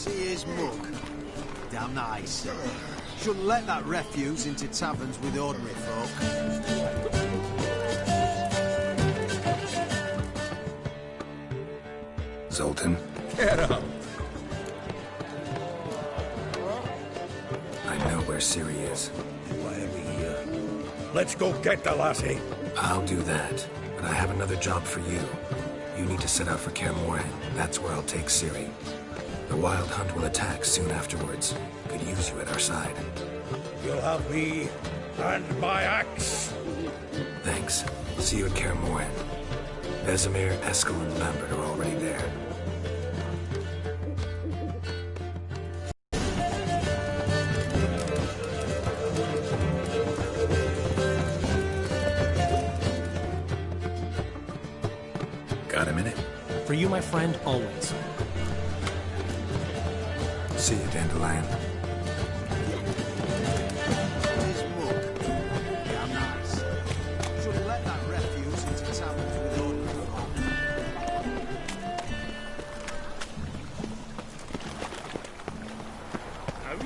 See his mug. Damn nice. Shouldn't let that refuse into taverns with ordinary folk. Zoltan? Get up! I know where Ciri is. Why are we here? Let's go get the lassie. I'll do that, but I have another job for you. You need to set out for Kaer Morhen. That's where I'll take Ciri. The Wild Hunt will attack soon afterwards. Could use you at our side. You'll have me and my axe. Thanks. See you at Kaer Morhen. Vesemir, Eskel, and Lambert are already there. Got a minute? For you, my friend, always. See you, Dandelion. His mug. Damn nice. Shouldn't let that refuse into taverns with ordinary folk.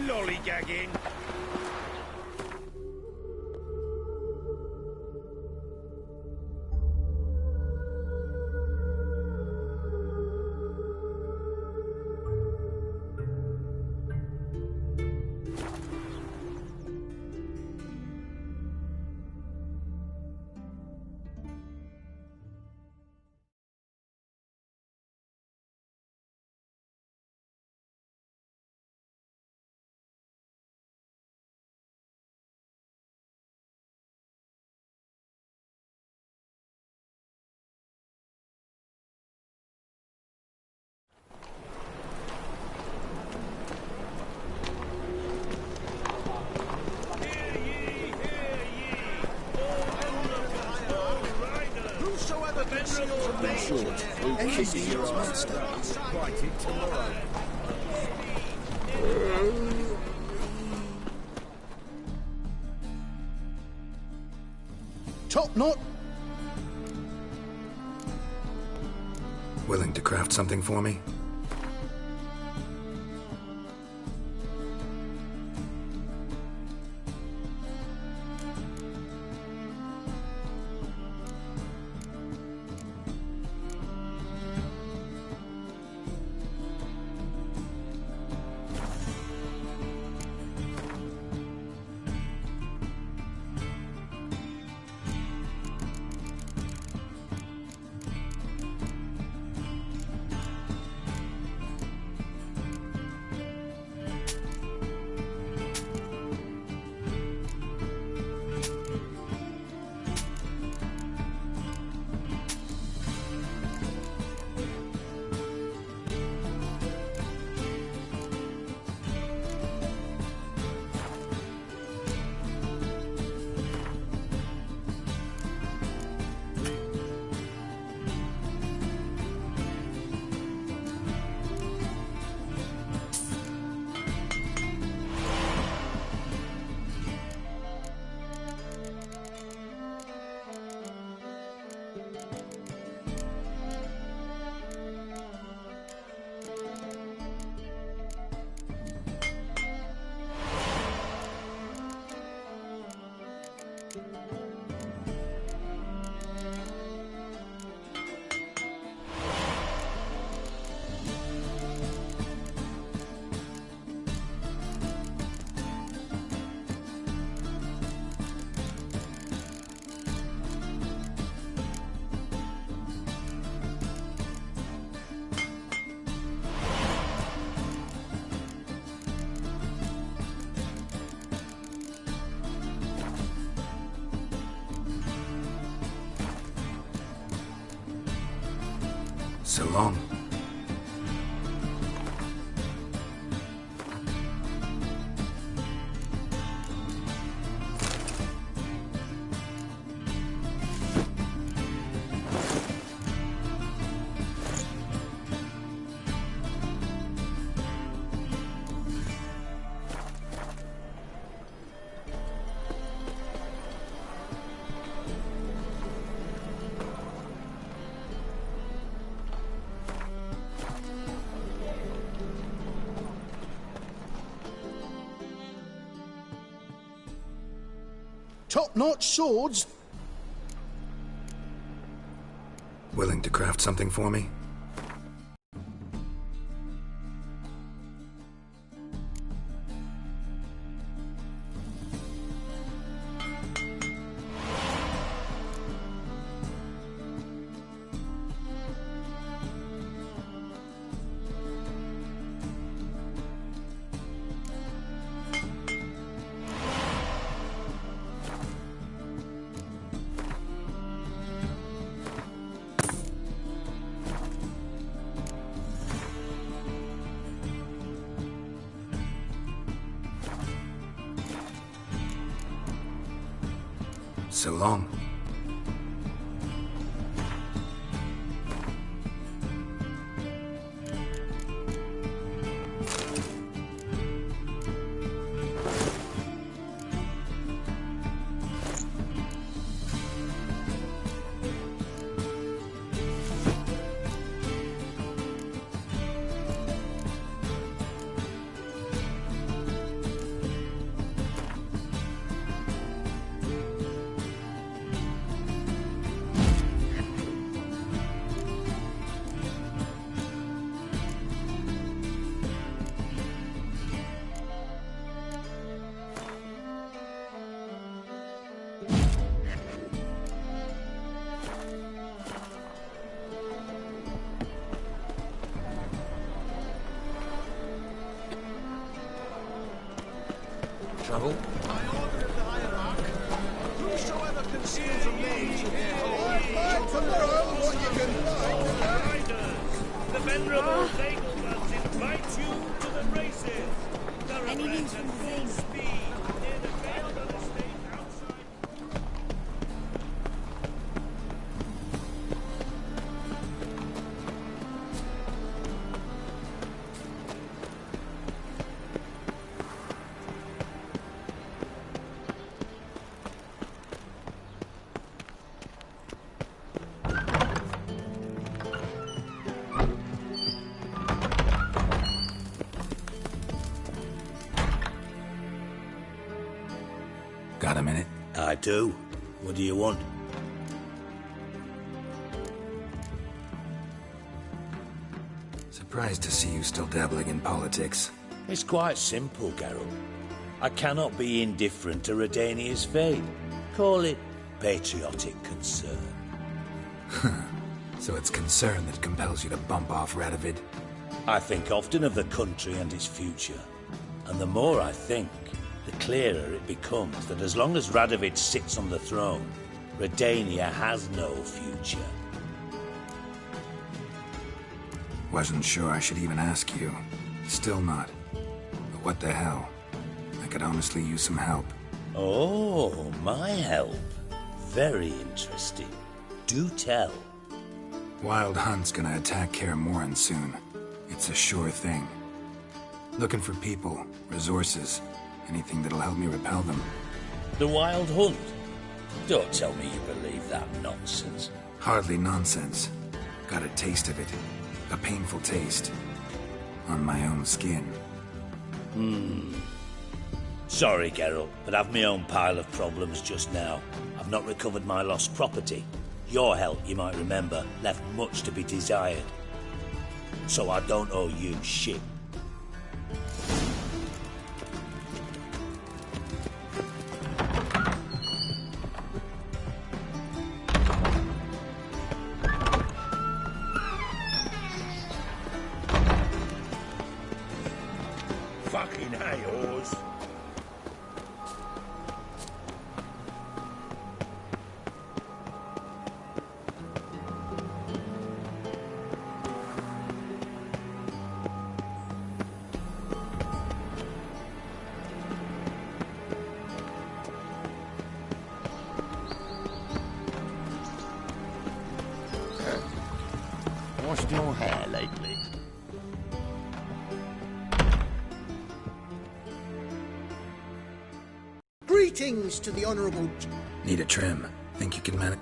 No lollygagging. Top knot. Willing to craft something for me? So long. top-notch swords. Willing to craft something for me? So long. Trouble? I order of the hierarch. Whosoever conceals a maid shall tomorrow what you can find. The venerable Dagobah invites you to the races. Any news from the Zane? Speed near the Vale estate outside. Got a minute? I do. What do you want? Surprised to see you still dabbling in politics. It's quite simple, Geralt. I cannot be indifferent to Redania's fate. Call it patriotic concern. So it's concern that compels you to bump off Radovid? I think often of the country and its future. And the more I think, the clearer it becomes that as long as Radovid sits on the throne, Redania has no future. Wasn't sure I should even ask you. Still not. But what the hell? I could honestly use some help. Oh, my help. Very interesting. Do tell. Wild Hunt's gonna attack Kaer Morhen soon. It's a sure thing. Looking for people, resources, anything that'll help me repel them. The Wild Hunt? Don't tell me you believe that nonsense. Hardly nonsense. Got a taste of it. A painful taste. On my own skin. Sorry, Geralt, but I've my own pile of problems just now. I've not recovered my lost property. Your help, you might remember, left much to be desired. So I don't owe you shit. Fucking hay-horse. Washed your hair lately? Greetings to the Honourable... Need a trim. Think you can manage?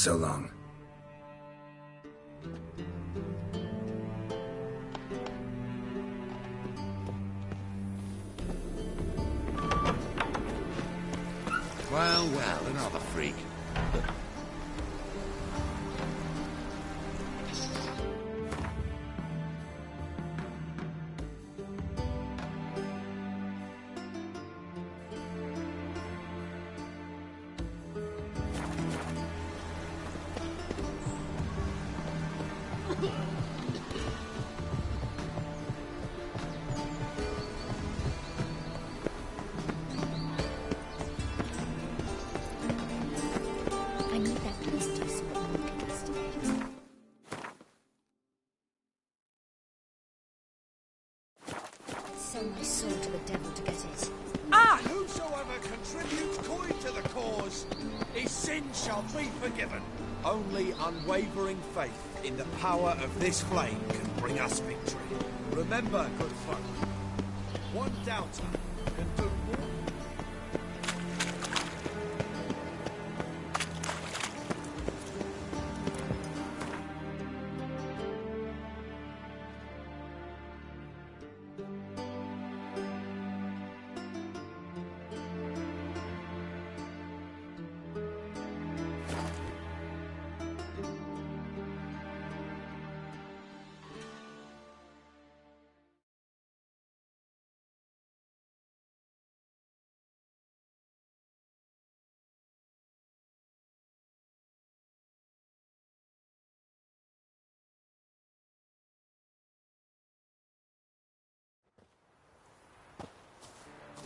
So long. Well, well, another freak. I need that twisty sword to investigate. Sell my sword to the devil to get it. Whosoever contributes coin to the cause, his sin shall be forgiven. Only unwavering faith in the power of this flame can bring us victory. Remember, good folk, one doubter can do more.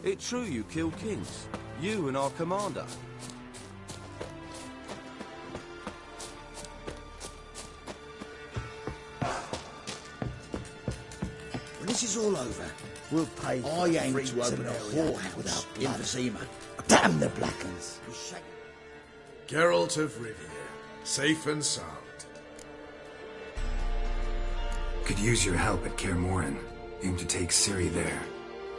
It's true you killed kings. You and our commander. When this is all over, we'll pay. I aim to open a whorehouse in Vizima. Damn the Blackens! Geralt of Rivia, safe and sound. Could use your help at Kaer Morhen. Aim to take Ciri there.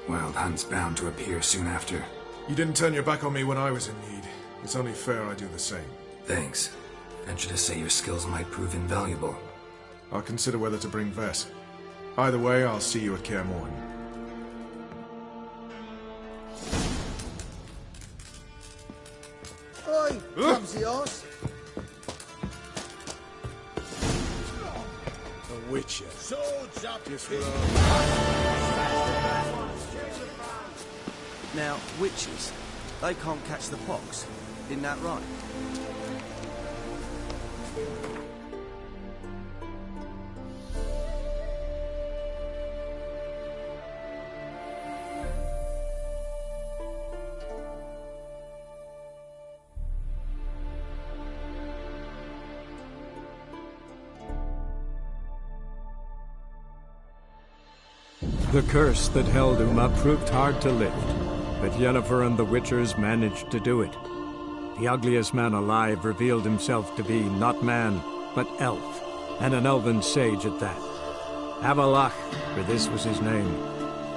Wild Hunt's bound to appear soon after. You didn't turn your back on me when I was in need. It's only fair I do the same. Thanks. Venture to say your skills might prove invaluable. I'll consider whether to bring Vess. Either way, I'll see you at Kaer Morhen. Oi, clumsy arse! A witcher. Swords up! Just what Now, witches, they can't catch the pox. Isn't that right? The curse that held Uma proved hard to lift, but Yennefer and the Witchers managed to do it. The ugliest man alive revealed himself to be not man, but elf, and an elven sage at that. Avallac'h, for this was his name,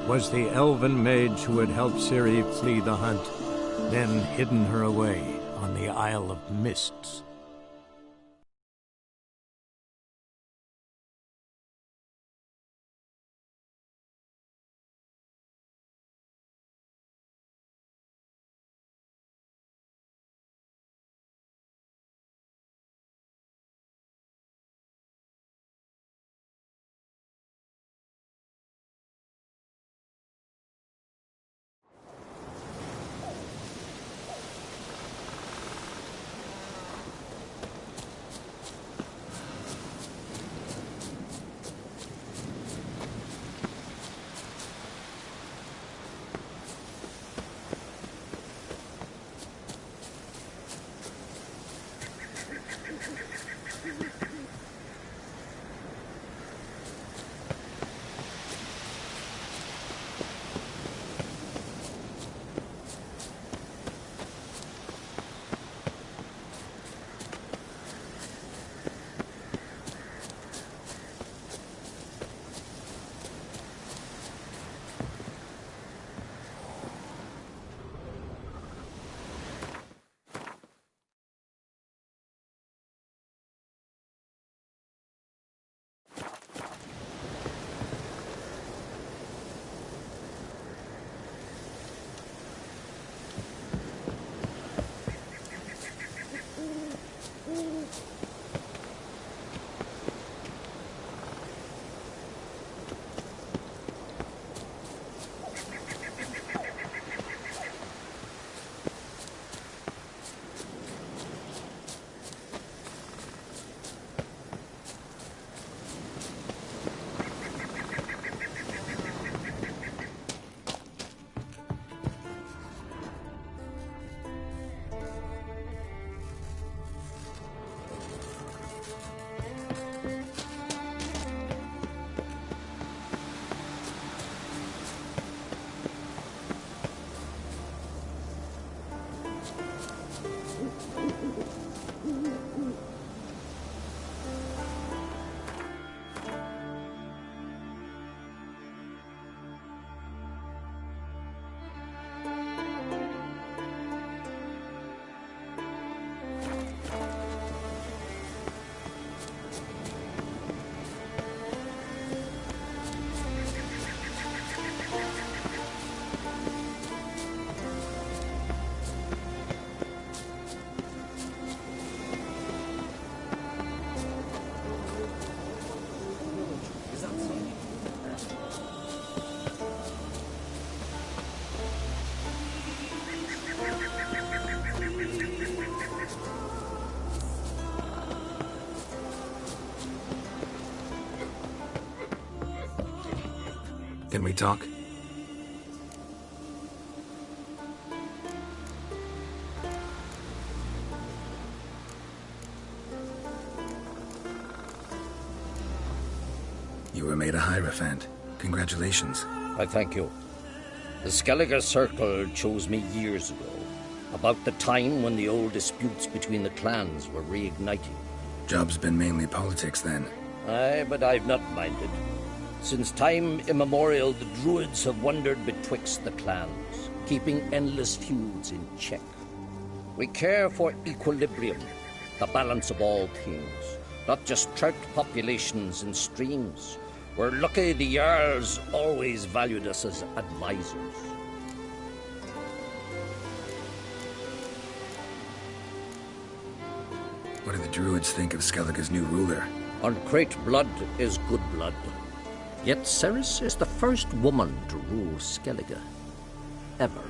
was the elven mage who had helped Ciri flee the hunt, then hidden her away on the Isle of Mists. Can we talk? You were made a Hierophant. Congratulations. I thank you. The Skellige Circle chose me years ago, about the time when the old disputes between the clans were reigniting. Job's been mainly politics then. Aye, but I've not minded. Since time immemorial, the Druids have wandered betwixt the clans, keeping endless feuds in check. We care for equilibrium, the balance of all things, not just trout populations and streams. We're lucky the Jarls always valued us as advisors. What do the Druids think of Skellige's new ruler? Uncrate blood is good blood. Yet Cerys is the first woman to rule Skellige. Ever.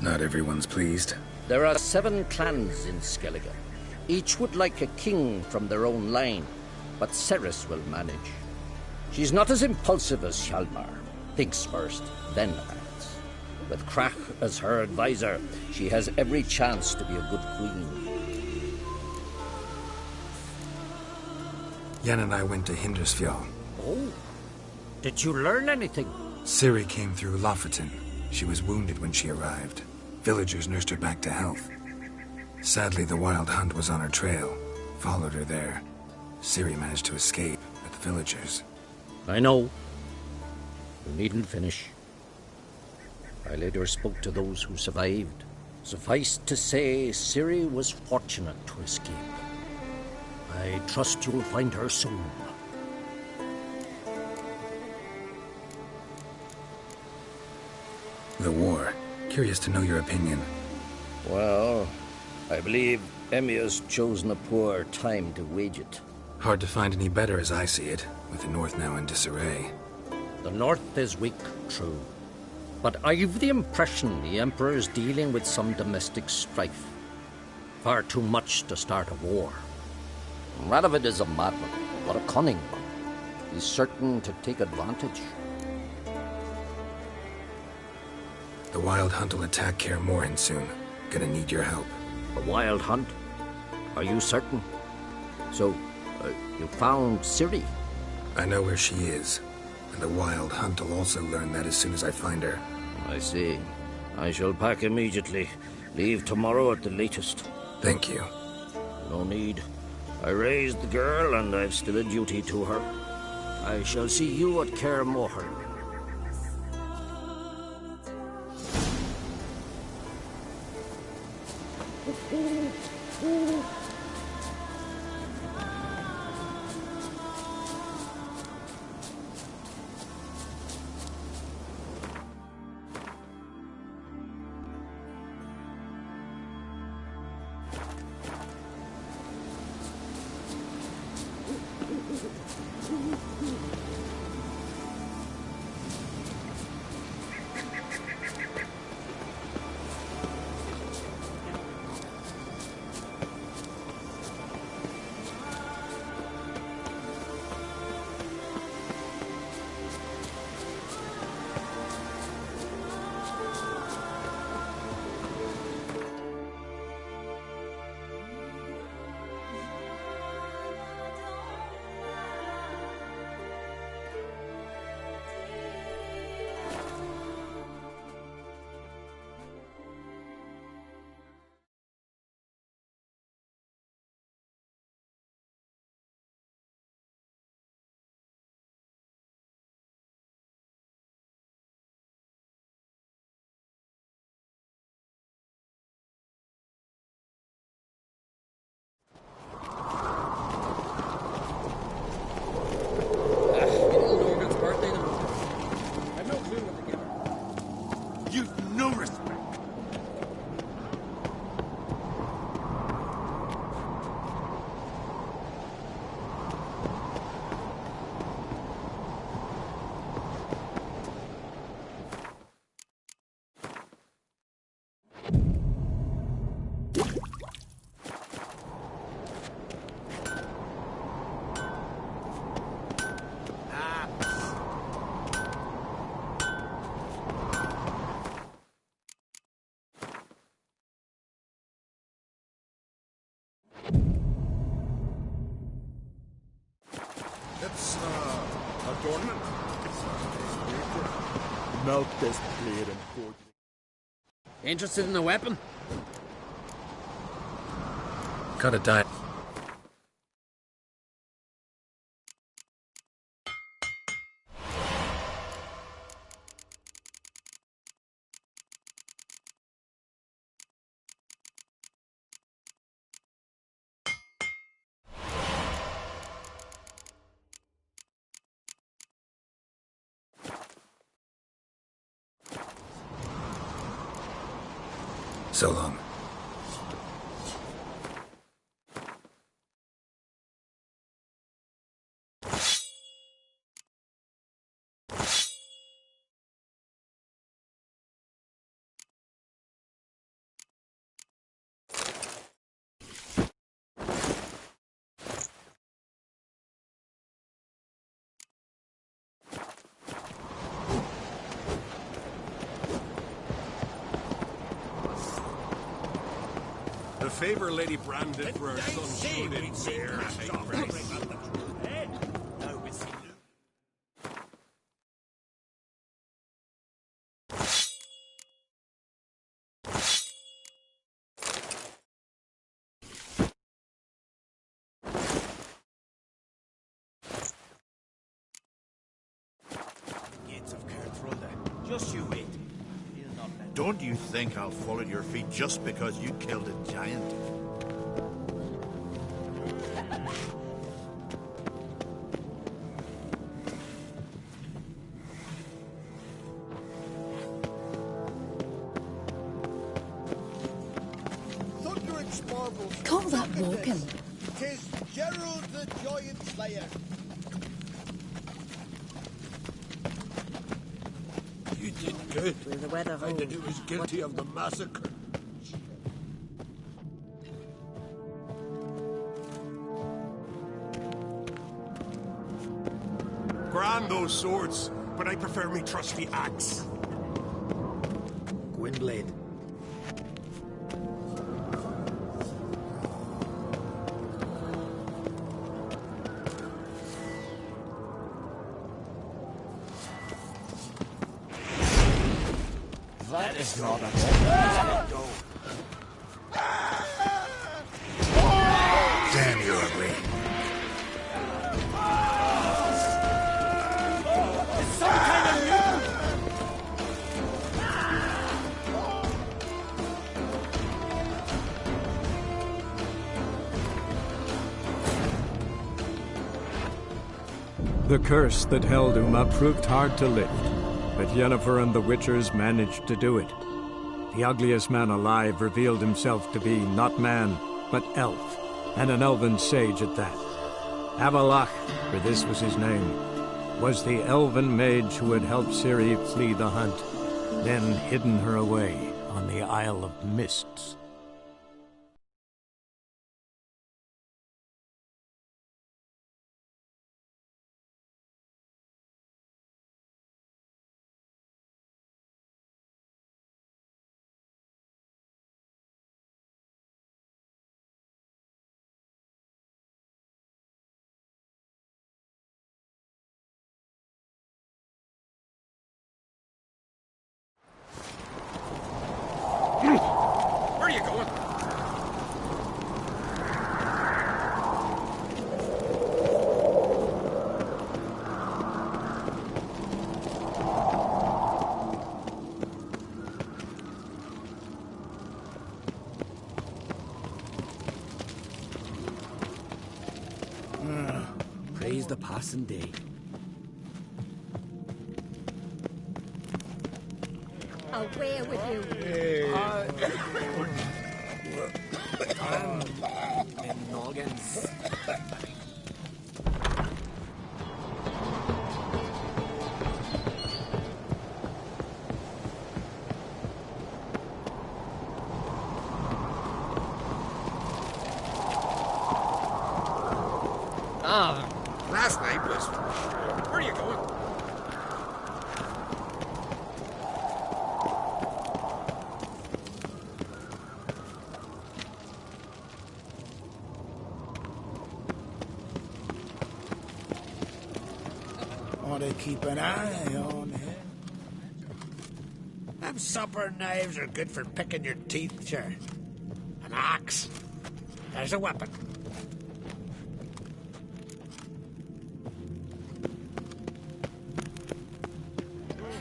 Not everyone's pleased. There are 7 clans in Skellige. Each would like a king from their own line, but Cerys will manage. She's not as impulsive as Hjalmar. Thinks first, then acts. With Krach as her advisor, she has every chance to be a good queen. Yen and I went to Hindersfjall. Oh? Did you learn anything? Ciri came through Lofoten. She was wounded when she arrived. Villagers nursed her back to health. Sadly, the Wild Hunt was on her trail. Followed her there. Ciri managed to escape, but the villagers... I know. You needn't finish. I later spoke to those who survived. Suffice to say, Ciri was fortunate to escape. I trust you'll find her soon. The war. Curious to know your opinion. Well, I believe Emmia's chosen a poor time to wage it. Hard to find any better as I see it, with the North now in disarray. The North is weak, true. But I've the impression the Emperor's dealing with some domestic strife. Far too much to start a war. Radovid is a madman, but a cunning one. He's certain to take advantage. The Wild Hunt will attack Kaer Morhen soon. Gonna need your help. The Wild Hunt? Are you certain? So, you found Ciri? I know where she is. And the Wild Hunt will also learn that as soon as I find her. I see. I shall pack immediately. Leave tomorrow at the latest. Thank you. No need. I raised the girl, and I've still a duty to her. I shall see you at Kaer Morhen. tournament. Melt this blade and forge. Interested in a weapon? Got a die. So long. The favor Lady Brand did for her son good in bear, Gates of Kerthrulda. Just you wait. Don't you think I'll fall at your feet just because you killed a giant? Thundering sparkles. Call that walking. 'Tis Gerald the Giant Slayer. You did good. With the weather Found that he was guilty of the massacre. Grand those swords, but I prefer me trusty axe. Gwynblade. That is not a Damn, you're ugly. Some kind of mutant! The curse that held Uma proved hard to lift, but Yennefer and the Witchers managed to do it. The ugliest man alive revealed himself to be not man, but elf, and an elven sage at that. Avalach, for this was his name, was the elven mage who had helped Ciri flee the hunt, then hidden her away on the Isle of Mists. Where are you going? Praise the passing day. Away with you. Noggins. Last night was... Where are you going? keep an eye on him. Them supper knives are good for picking your teeth, sure. An axe. There's a weapon.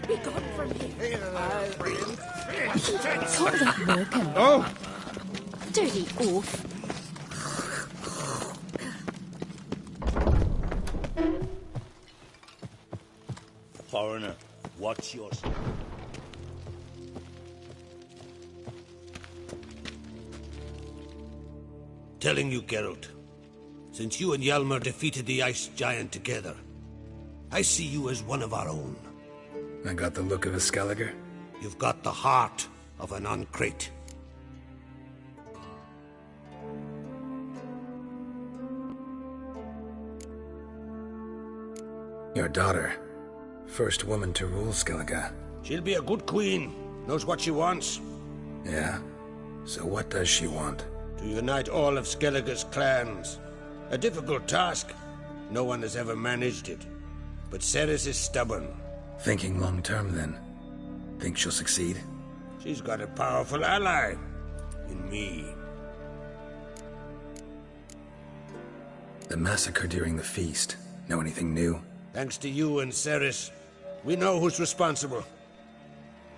Be gone from here. Friend. Call that Merkin. Oh! Dirty oaf. Foreigner, what's yours? Telling you, Geralt. Since you and Hjalmar defeated the Ice Giant together, I see you as one of our own. I got the look of a Skelliger. You've got the heart of an Uncrate. Your daughter. First woman to rule Skellige. She'll be a good queen. Knows what she wants. Yeah? So what does she want? To unite all of Skellige's clans. A difficult task. No one has ever managed it. But Cerys is stubborn. Thinking long term, then. Think she'll succeed? She's got a powerful ally. In me. The massacre during the feast. Know anything new? Thanks to you and Cerys, we know who's responsible.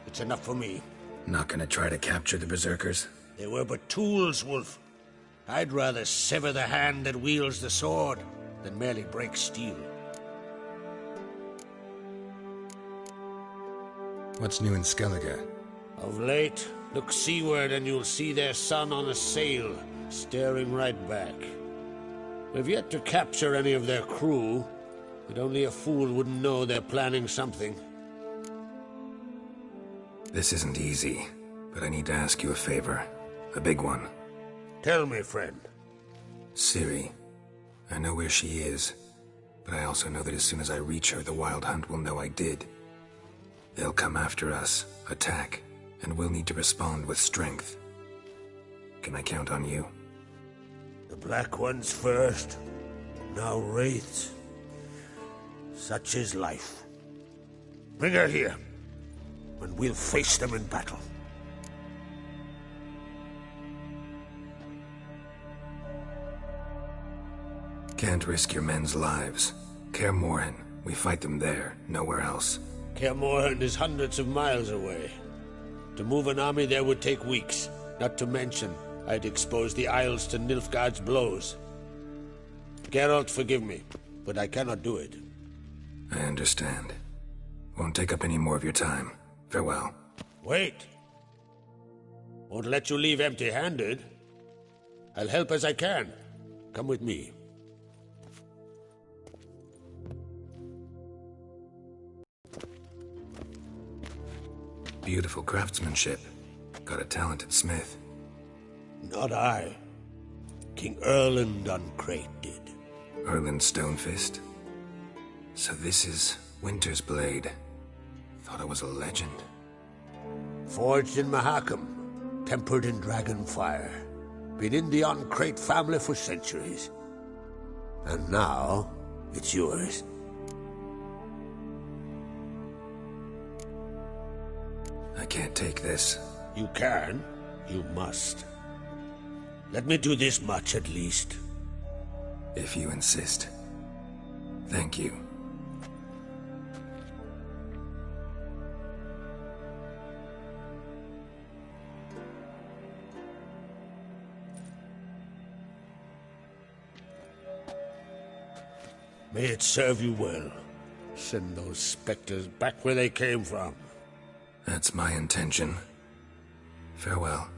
It's enough for me. Not gonna try to capture the Berserkers? They were but tools, Wolf. I'd rather sever the hand that wields the sword than merely break steel. What's new in Skellige? Of late, look seaward and you'll see their sun on a sail, staring right back. We've yet to capture any of their crew, but only a fool wouldn't know they're planning something. This isn't easy, but I need to ask you a favor. A big one. Tell me, friend. Ciri. I know where she is, but I also know that as soon as I reach her, the Wild Hunt will know I did. They'll come after us, attack, and we'll need to respond with strength. Can I count on you? The Black Ones first, now Wraiths. Such is life. Bring her here, and we'll face them in battle. Can't risk your men's lives. Kaer Morhen, we fight them there, nowhere else. Kaer Morhen is hundreds of miles away. To move an army there would take weeks, not to mention I'd expose the Isles to Nilfgaard's blows. Geralt, forgive me, but I cannot do it. I understand. Won't take up any more of your time. Farewell. Wait. Won't let you leave empty-handed. I'll help as I can. Come with me. Beautiful craftsmanship. Got a talented smith. Not I. King Erland Uncrate did. Erland Stonefist? So this is Winter's Blade. Thought it was a legend. Forged in Mahakam, tempered in dragon fire. Been in the Uncrate family for centuries. And now, it's yours. I can't take this. You can. You must. Let me do this much at least. If you insist. Thank you. May it serve you well. Send those specters back where they came from. That's my intention. Farewell.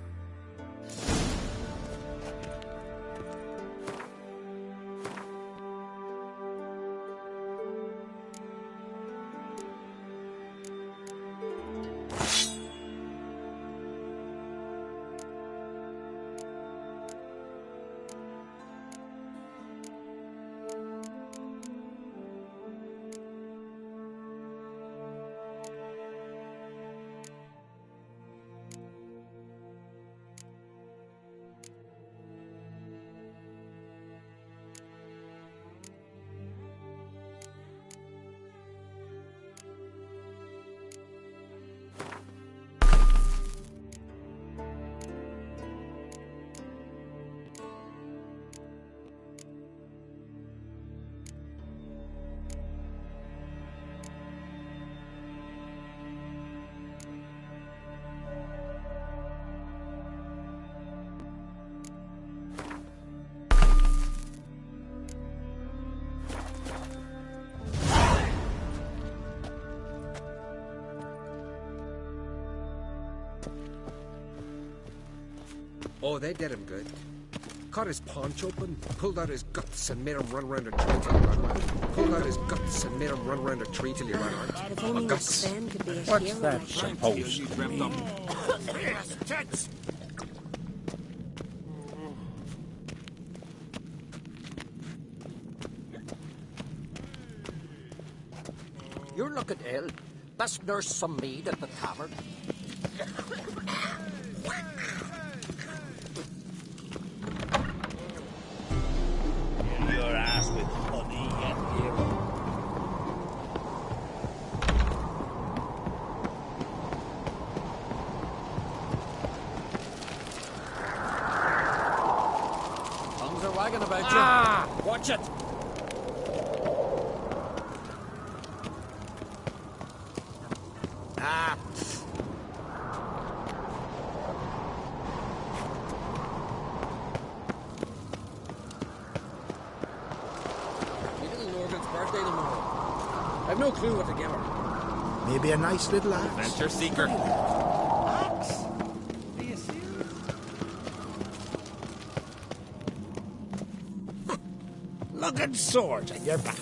Oh, they did him good. Cut his paunch open, pulled out his guts and made him run round a tree till he ran out. Pulled out his guts and made him run round a tree till he ran out. If only guts. Sven could be a What's hero that like that. supposed to mean? Yes, tits! You're looking ill. Best nurse some mead at the tavern. Fill your ass with honey and hero. Tongues are wagging about you. Ah! Watch it! Ah! My little Morgan's birthday tomorrow. I've no clue what to give her. Maybe a nice little axe. Adventure seeker. Axe? Are you serious? Looking sword on your back.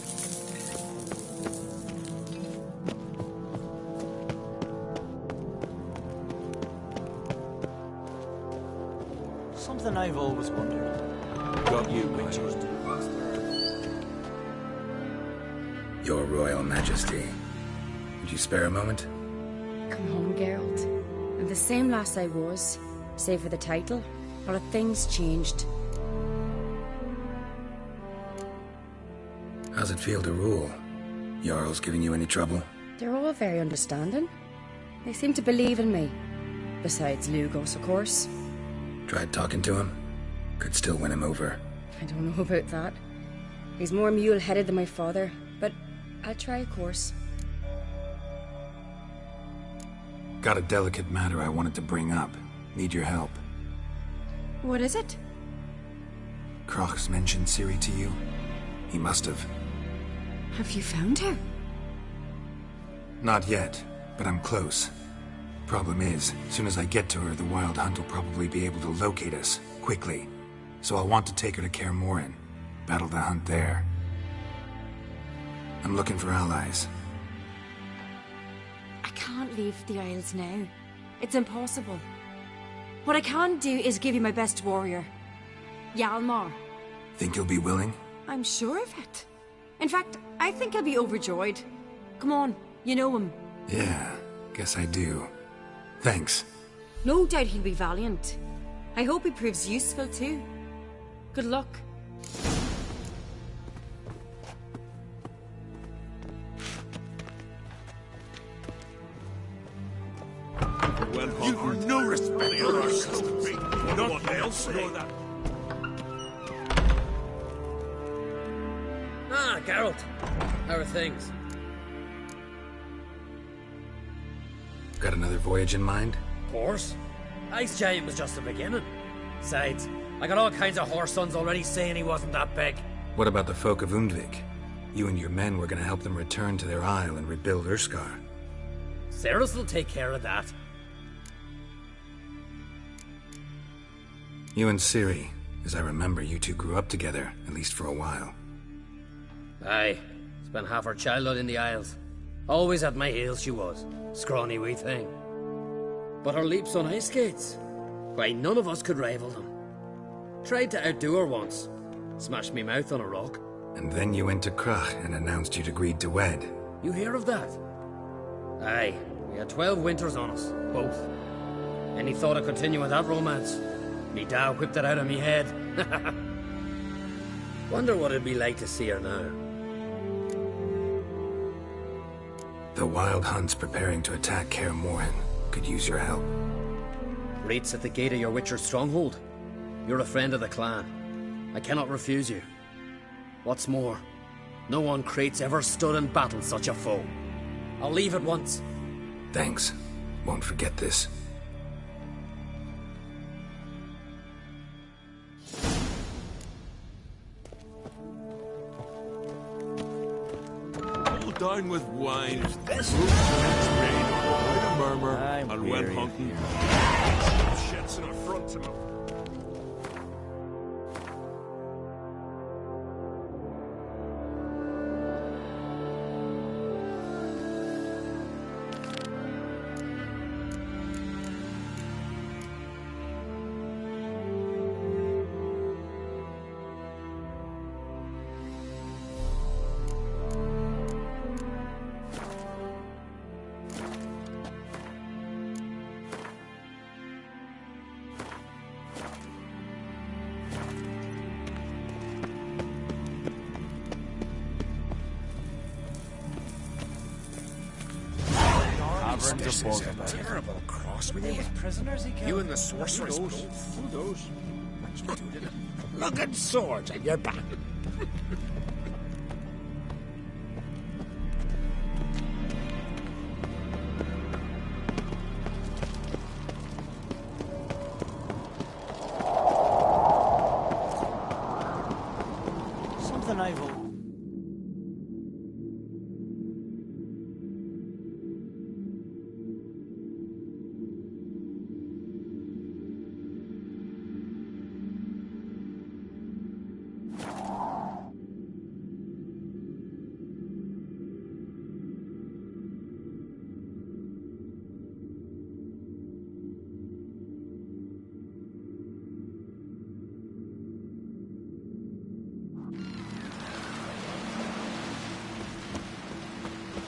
Something I've always wondered. Got you, Richard. Your Royal Majesty. Would you spare a moment? Come home, Geralt. I'm the same lass I was, save for the title. A lot of things changed. How's it feel to rule? Jarl's giving you any trouble? They're all very understanding. They seem to believe in me. Besides Lugos, of course. Tried talking to him? Could still win him over. I don't know about that. He's more mule-headed than my father, but I'll try, of course. Got a delicate matter I wanted to bring up. Need your help. What is it? Crach's mentioned Ciri to you? He must have. Have you found her? Not yet, but I'm close. Problem is, as soon as I get to her, the Wild Hunt will probably be able to locate us, quickly. So I'll want to take her to Kaer Morhen. Battle the hunt there. I'm looking for allies. I can't leave the Isles now. It's impossible. What I can do is give you my best warrior. Hjalmar. Think you'll be willing? I'm sure of it. In fact, I think I'll be overjoyed. Come on, you know him. Yeah, guess I do. Thanks. No doubt he'll be valiant. I hope he proves useful too. Good luck. You are no respect for our customary. Not else nor that. Ah, Geralt. How are things? Got another voyage in mind? Of course. Ice Giant was just the beginning. Besides, I got all kinds of horse sons already saying he wasn't that big. What about the folk of Undvik? You and your men were gonna help them return to their isle and rebuild Urskar. Cerys will take care of that. You and Ciri, as I remember, you two grew up together, at least for a while. Aye. Spent half her childhood in the Isles. Always at my heels she was. Scrawny wee thing. But her leaps on ice skates, why, none of us could rival them. Tried to outdo her once. Smashed me mouth on a rock. And then you went to Crach and announced you'd agreed to wed. You hear of that? Aye. We had 12 winters on us, both. Any thought of continuing that romance? Me da whipped it out of me head. Wonder what it'd be like to see her now. The Wild Hunt's preparing to attack Kaer Morhen. Could use your help. Raid's at the gate of your Witcher's stronghold. You're a friend of the clan. I cannot refuse you. What's more, no one Crate's ever stood in battle such a foe. I'll leave at once. Thanks. Won't forget this. Down with wine. This is rain. farmer I'm and weary went of hunting. Shit's in our front to move. This is a terrible cross with you. Prisoners he killed. You and the sorceress. Who knows? Look at swords on your back. Something I've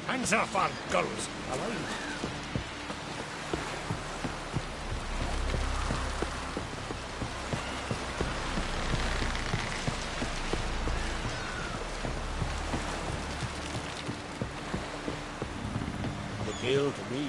Hands off our gulls. The gale to me.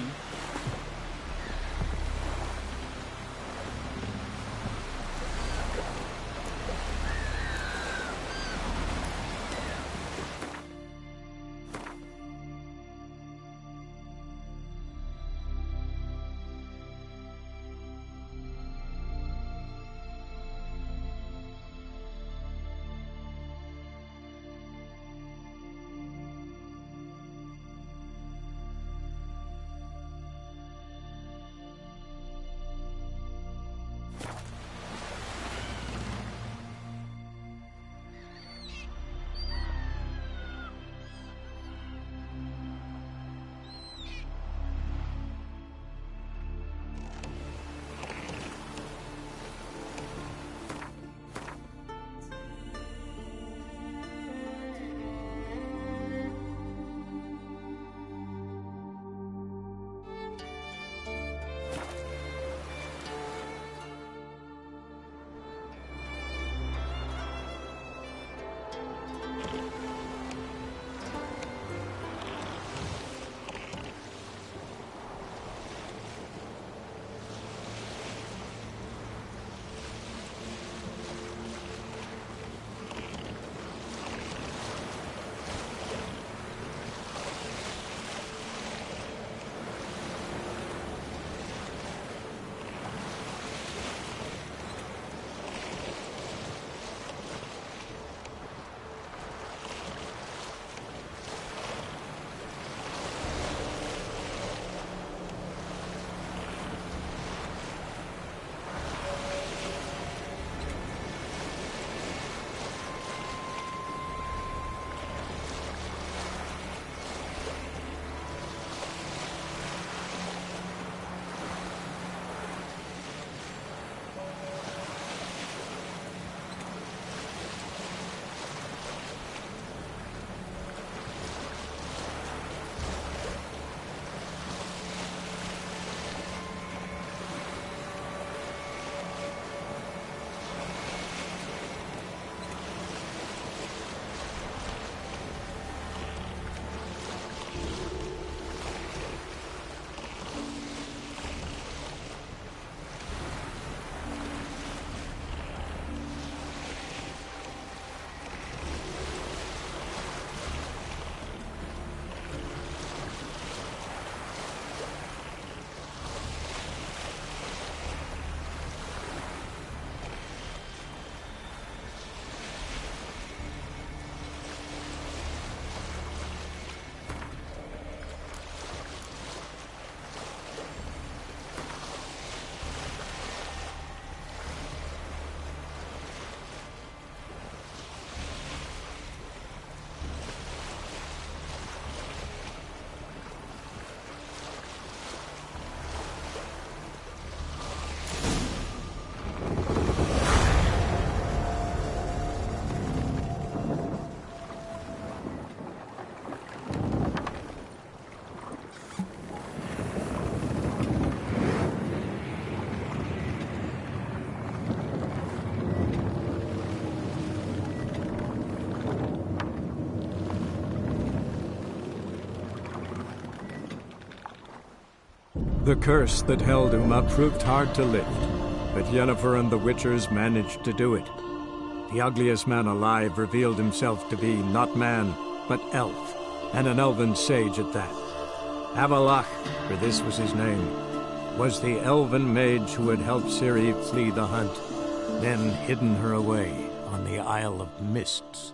The curse that held Uma proved hard to lift, but Yennefer and the Witchers managed to do it. The ugliest man alive revealed himself to be not man, but elf, and an elven sage at that. Avallac'h, for this was his name, was the elven mage who had helped Ciri flee the hunt, then hidden her away on the Isle of Mists.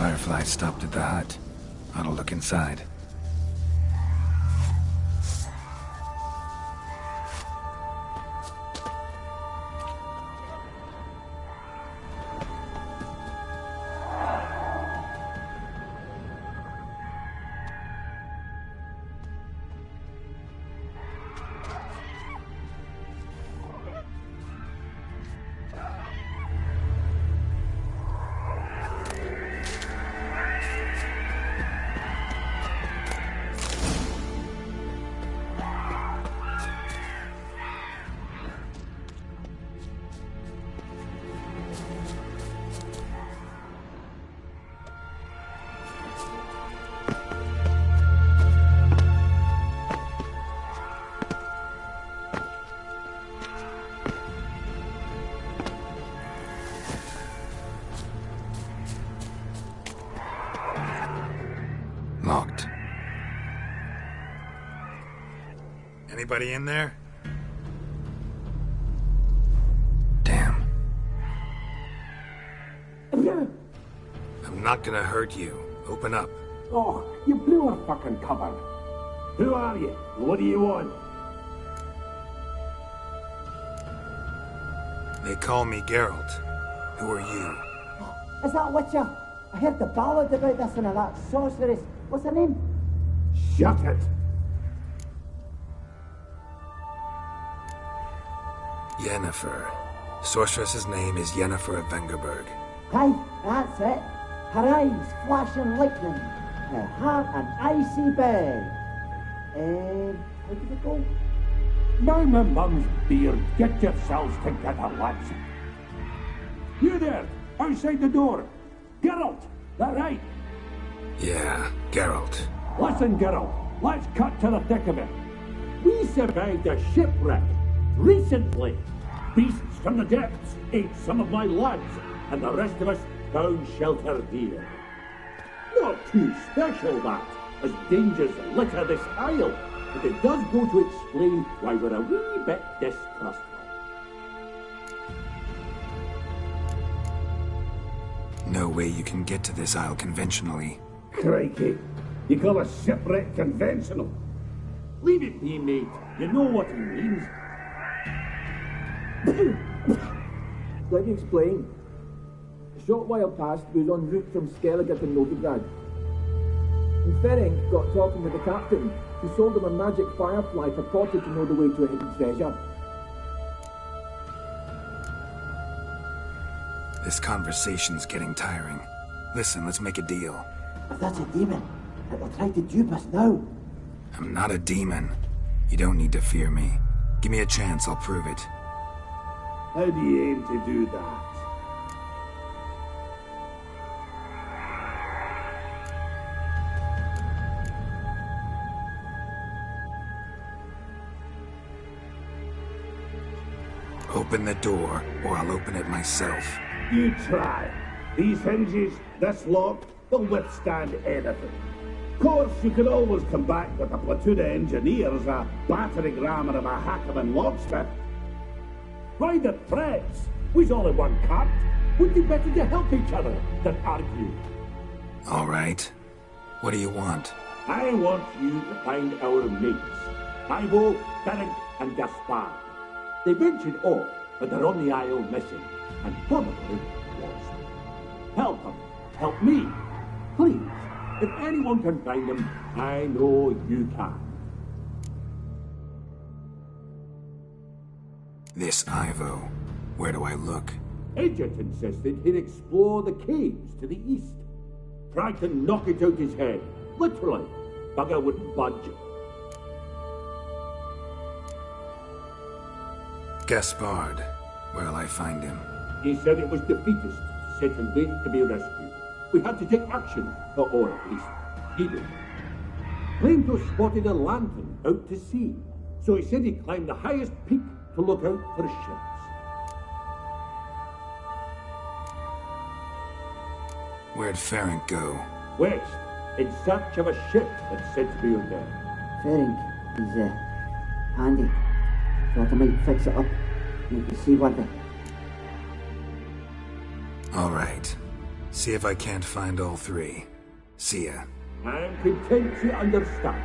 Firefly stopped at the hut. I'll look inside. Anybody in there? Damn. I'm not gonna hurt you. Open up. Oh, you blew our fucking cover. Who are you? What do you want? They call me Geralt. Who are you? Is that Witcher? I heard the ballad about this and that sorceress. What's her name? Shut it! Yennefer. Sorceress's name is Yennefer of Vengerberg. Aye, that's it. Her eyes flashing lightning. Her heart an icy bell. How did it go? Now my mum's beard, get yourselves together, lads. You there, outside the door. Geralt, that right? Yeah, Geralt. Listen, Geralt, let's cut to the thick of it. We survived a shipwreck recently. Beasts from the depths ate some of my lads, and the rest of us found shelter here. Not too special, that, as dangers litter this isle, but it does go to explain why we're a wee bit distrustful. No way you can get to this isle conventionally. Crikey, you call a shipwreck conventional? Leave it be, mate. You know what he means. Let me explain. A short while past, we was en route from Skellige to Novigrad. And Ferenc got talking with the captain, who sold him a magic firefly purported to know the way to a hidden treasure. This conversation's getting tiring. Listen, let's make a deal. If that's a demon, it'll try to dupe us now. I'm not a demon. You don't need to fear me. Give me a chance, I'll prove it. How do you aim to do that? Open the door, or I'll open it myself. You try. These hinges, this lock, they'll withstand anything. Of course, you can always come back with a platoon of engineers, a battering ram and a Hackerman locksmith. Why the threats? We's only one cut. Would be better to help each other than argue. All right. What do you want? I want you to find our mates. Ivo, Ferenc, and Gaspard. They ventured off, but they're on the isle missing, and probably lost. Help them. Help me. Please. If anyone can find them, I know you can. This Ivo. Where do I look? Agent insisted he'd explore the caves to the east. Tried to knock it out his head. Literally. Bugger wouldn't budge. Gaspard. Where'll I find him? He said it was defeatist, set and wait to be rescued. We had to take action, or at least he did. Claimed to have spotted a lantern out to sea, so he said he climbed the highest peak to look out for ships. Where'd Ferenc go? West, in search of a ship that's said to be out there. Ferenc, he's handy. Thought I might fix it up. You can see what the... All right. See if I can't find all three. See ya. I'm content to understand.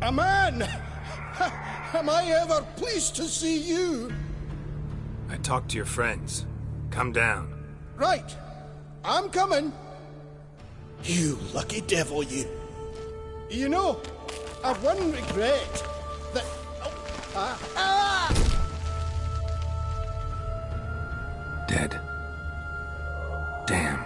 A man! Am I ever pleased to see you? I talked to your friends. Come down. Right. I'm coming. You lucky devil, you. You know, I've one regret. That... Dead. Damn.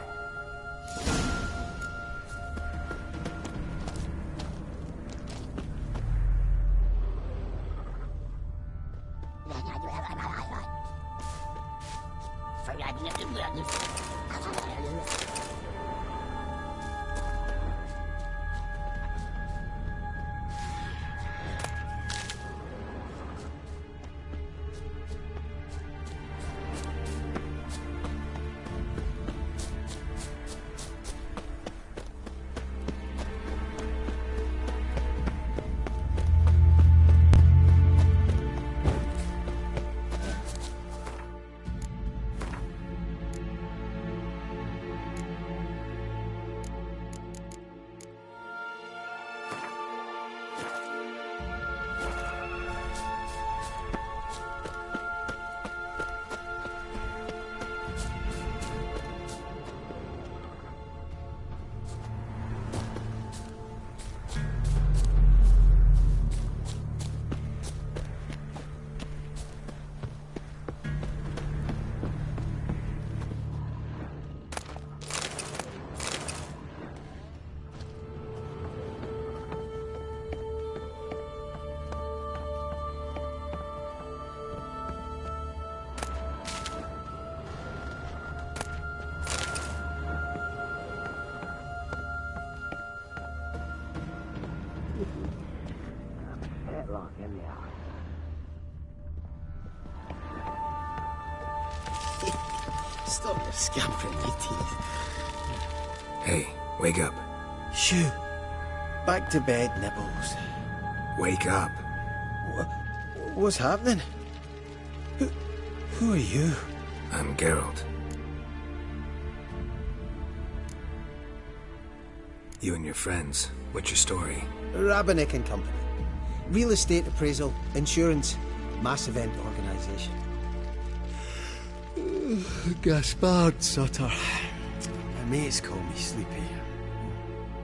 Stop your scampering, you teeth. Hey, wake up. Shoo. Back to bed, Nibbles. Wake up. What's happening? Who are you? I'm Geralt. You and your friends, what's your story? Rabenik and Company. Real estate appraisal, insurance, mass event organisation. Gaspard Sutter. My mates call me Sleepy.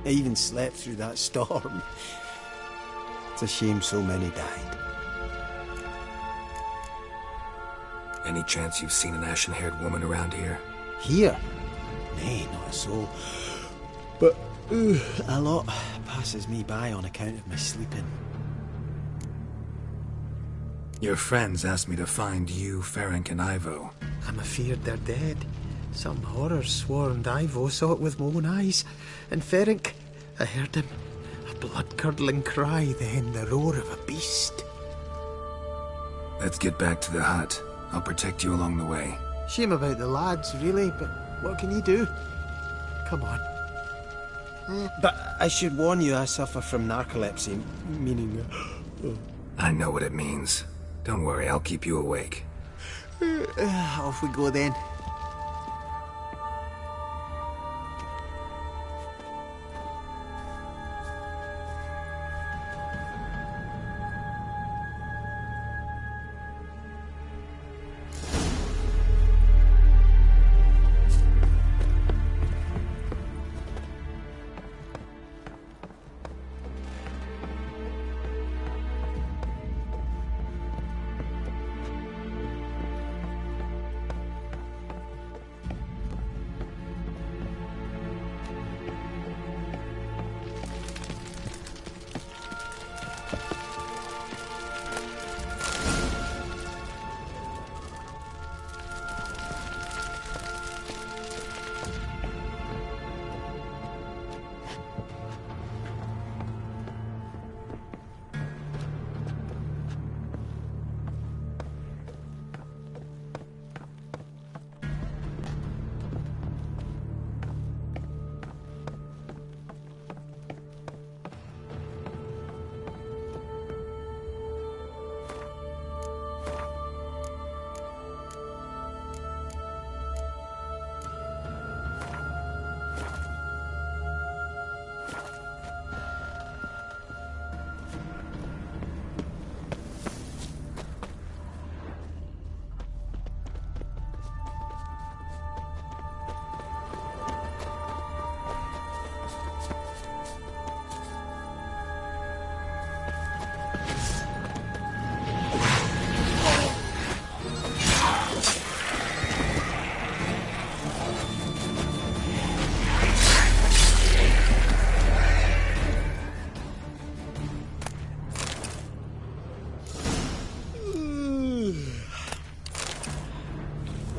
I even slept through that storm. It's a shame so many died. Any chance you've seen an ashen-haired woman around here? Here? Nay, not a soul. But a lot passes me by on account of my sleeping. Your friends asked me to find you, Ferenc, and Ivo. I'm afeard they're dead. Some horrors swarmed Ivo, saw it with my own eyes. And Ferenc, I heard him. A blood-curdling cry, then the roar of a beast. Let's get back to the hut. I'll protect you along the way. Shame about the lads, really, but what can you do? Come on. But I should warn you, I suffer from narcolepsy, meaning... I know what it means. Don't worry, I'll keep you awake. Off we go then.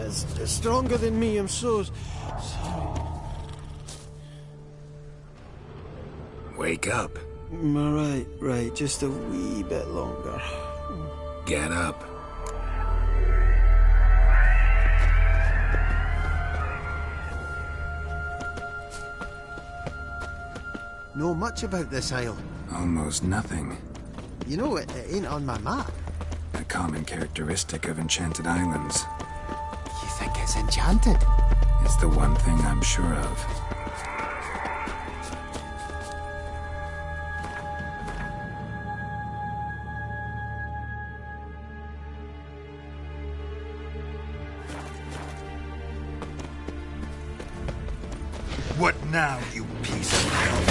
It's stronger than me, I'm so sorry. Wake up. Right, just a wee bit longer. Get up. Know much about this isle? Almost nothing. You know, it ain't on my map. A common characteristic of enchanted islands. You think it's enchanted? It's the one thing I'm sure of. What now, you piece of hell?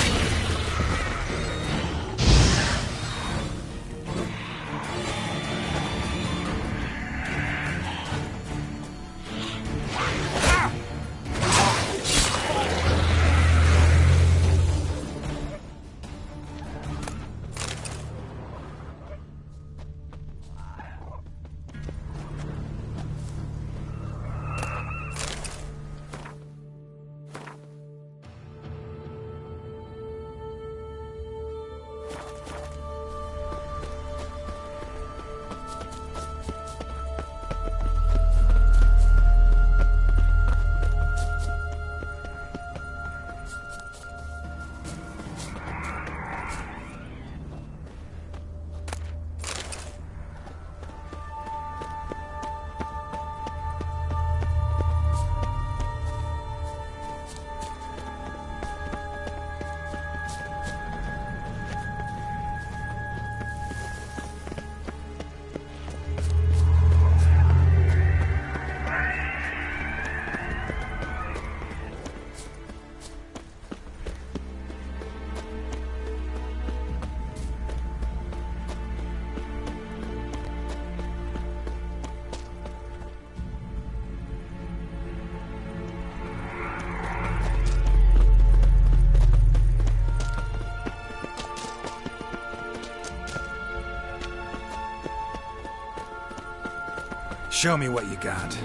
Show me what you got.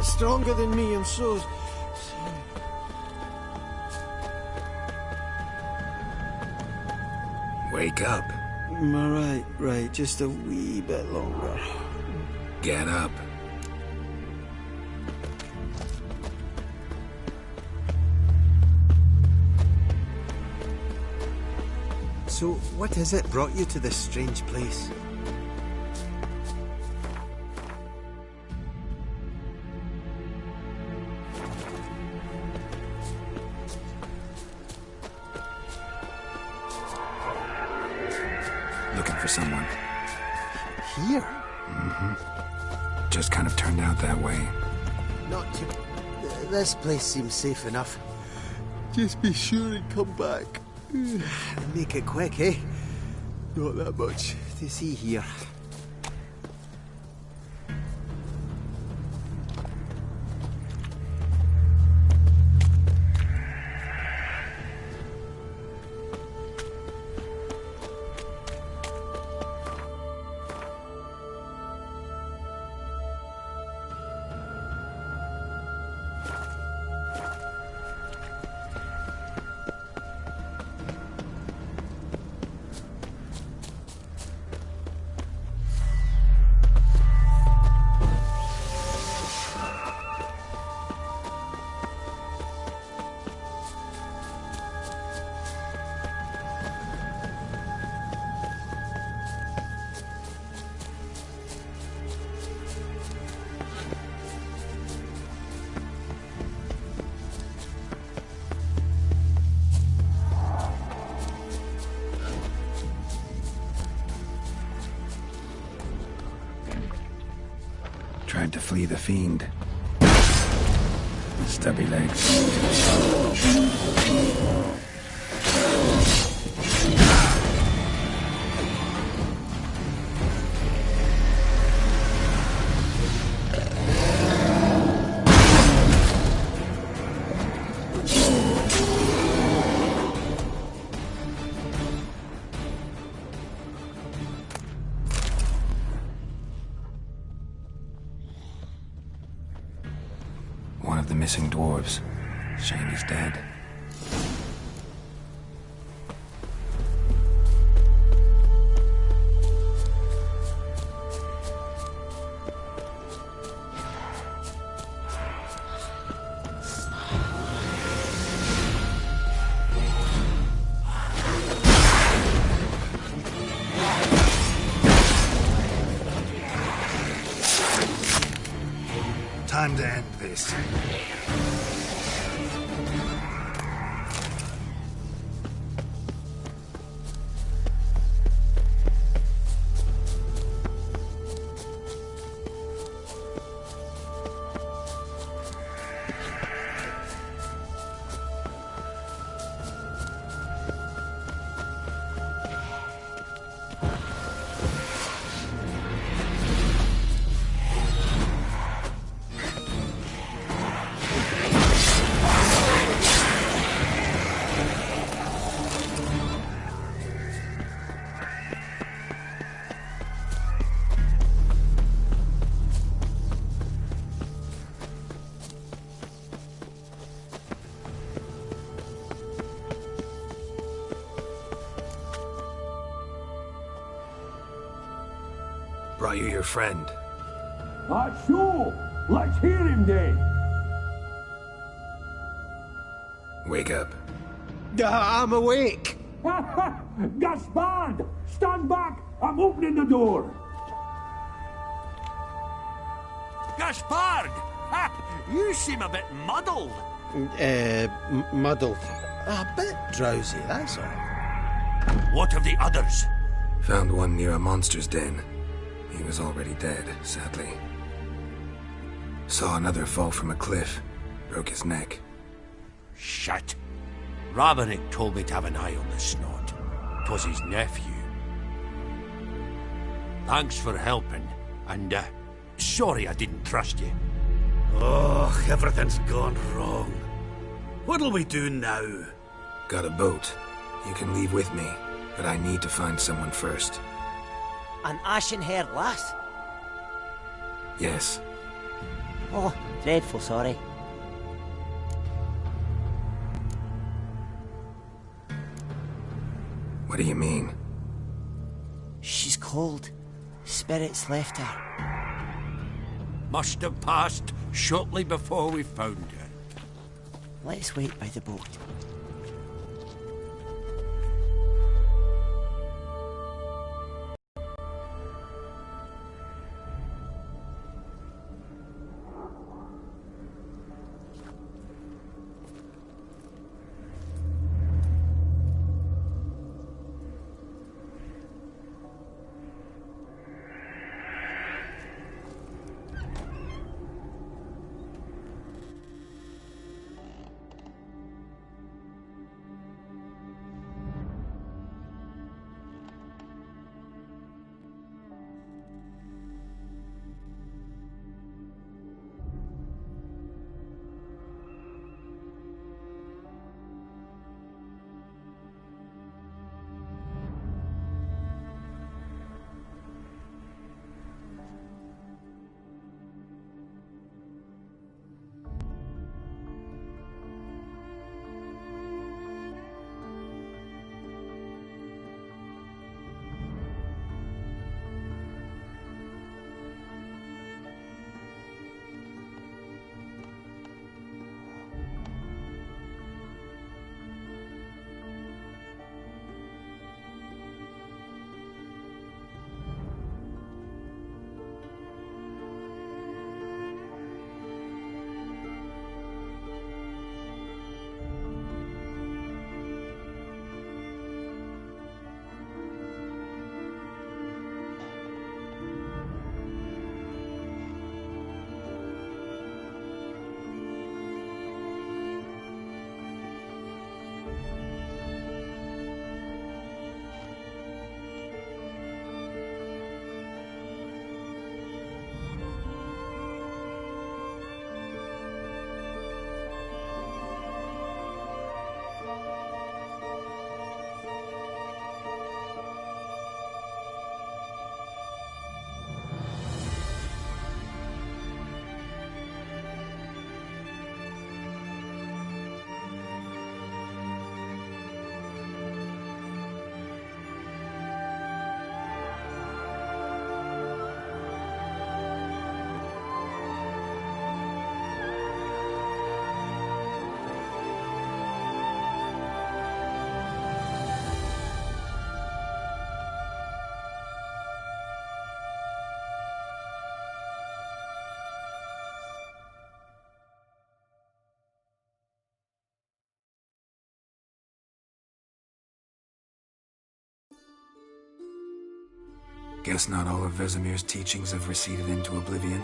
Stronger than me, I'm so sorry. Wake up. Right, just a wee bit longer. Get up. So, what is it brought you to this strange place? someone. Here? Mm-hmm. Just kind of turned out that way. Not to... This place seems safe enough. Just be sure and come back. Make it quick, eh? Not that much to see here. Tried to flee the fiend. Stubby legs. One of the missing dwarves. Shame he's dead. Time to end this. Brought you your friend. Sure. Let's hear him then. Wake up. I'm awake. Gaspard! Stand back! I'm opening the door. Gaspard! You seem a bit muddled. Muddled. A bit drowsy, that's all. What of the others? Found one near a monster's den. He was already dead, sadly. Saw another fall from a cliff. Broke his neck. Shit. Roderick told me to have an eye on the snot. 'Twas his nephew. Thanks for helping, and sorry I didn't trust you. Oh, everything's gone wrong. What'll we do now? Got a boat. You can leave with me, but I need to find someone first. An ashen-haired lass? Yes. Oh, dreadful sorry. What do you mean? She's cold. Spirits left her. Must have passed shortly before we found her. Let's wait by the boat. Guess not all of Vesemir's teachings have receded into oblivion.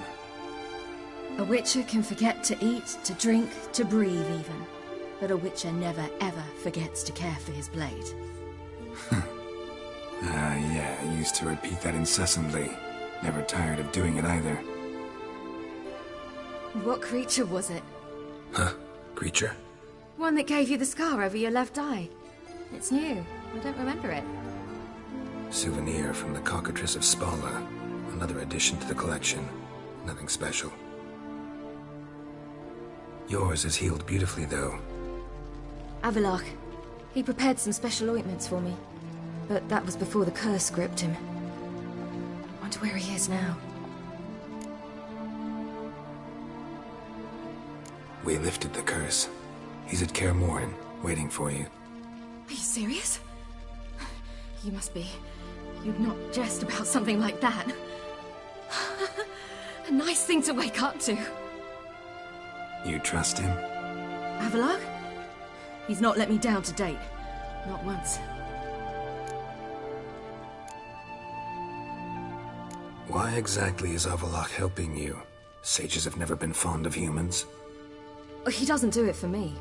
A Witcher can forget to eat, to drink, to breathe even. But a Witcher never ever forgets to care for his blade. Yeah, I used to repeat that incessantly. Never tired of doing it either. What creature was it? Huh? Creature? One that gave you the scar over your left eye. It's new. I don't remember it. Souvenir from the Cockatrice of Spala. Another addition to the collection. Nothing special. Yours is healed beautifully, though. Avallac'h. He prepared some special ointments for me. But that was before the curse gripped him. Wonder where he is now. We lifted the curse. He's at Kaer Morhen, waiting for you. Are you serious? You must be. You'd not jest about something like that. A nice thing to wake up to. You trust him? Avallac'h? He's not let me down to date. Not once. Why exactly is Avallac'h helping you? Sages have never been fond of humans. He doesn't do it for me.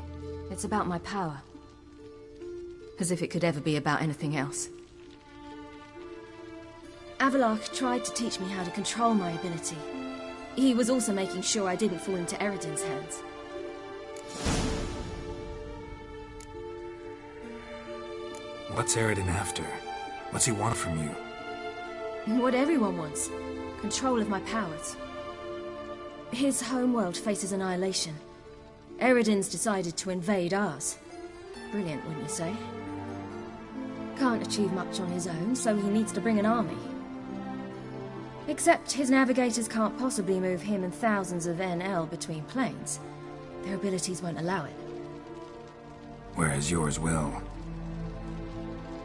It's about my power. As if it could ever be about anything else. Avallac'h tried to teach me how to control my ability. He was also making sure I didn't fall into Eredin's hands. What's Eredin after? What's he want from you? What everyone wants. Control of my powers. His homeworld faces annihilation. Eredin's decided to invade ours. Brilliant, wouldn't you say? Can't achieve much on his own, so he needs to bring an army. Except his navigators can't possibly move him and thousands of NL between planes. Their abilities won't allow it. Whereas yours will.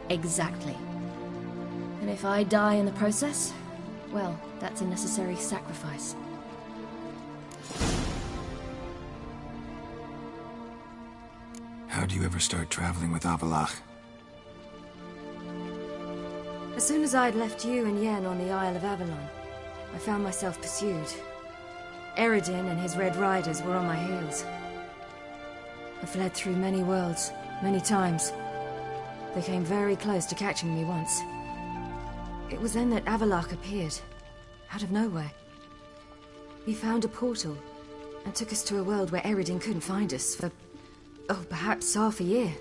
Exactly. And if I die in the process, well, that's a necessary sacrifice. How do you ever start traveling with Avallac'h? As soon as I'd left you and Yen on the Isle of Avalon, I found myself pursued. Eredin and his Red Riders were on my heels. I fled through many worlds, many times. They came very close to catching me once. It was then that Avallac'h appeared, out of nowhere. He found a portal, and took us to a world where Eredin couldn't find us for, oh, perhaps half a year.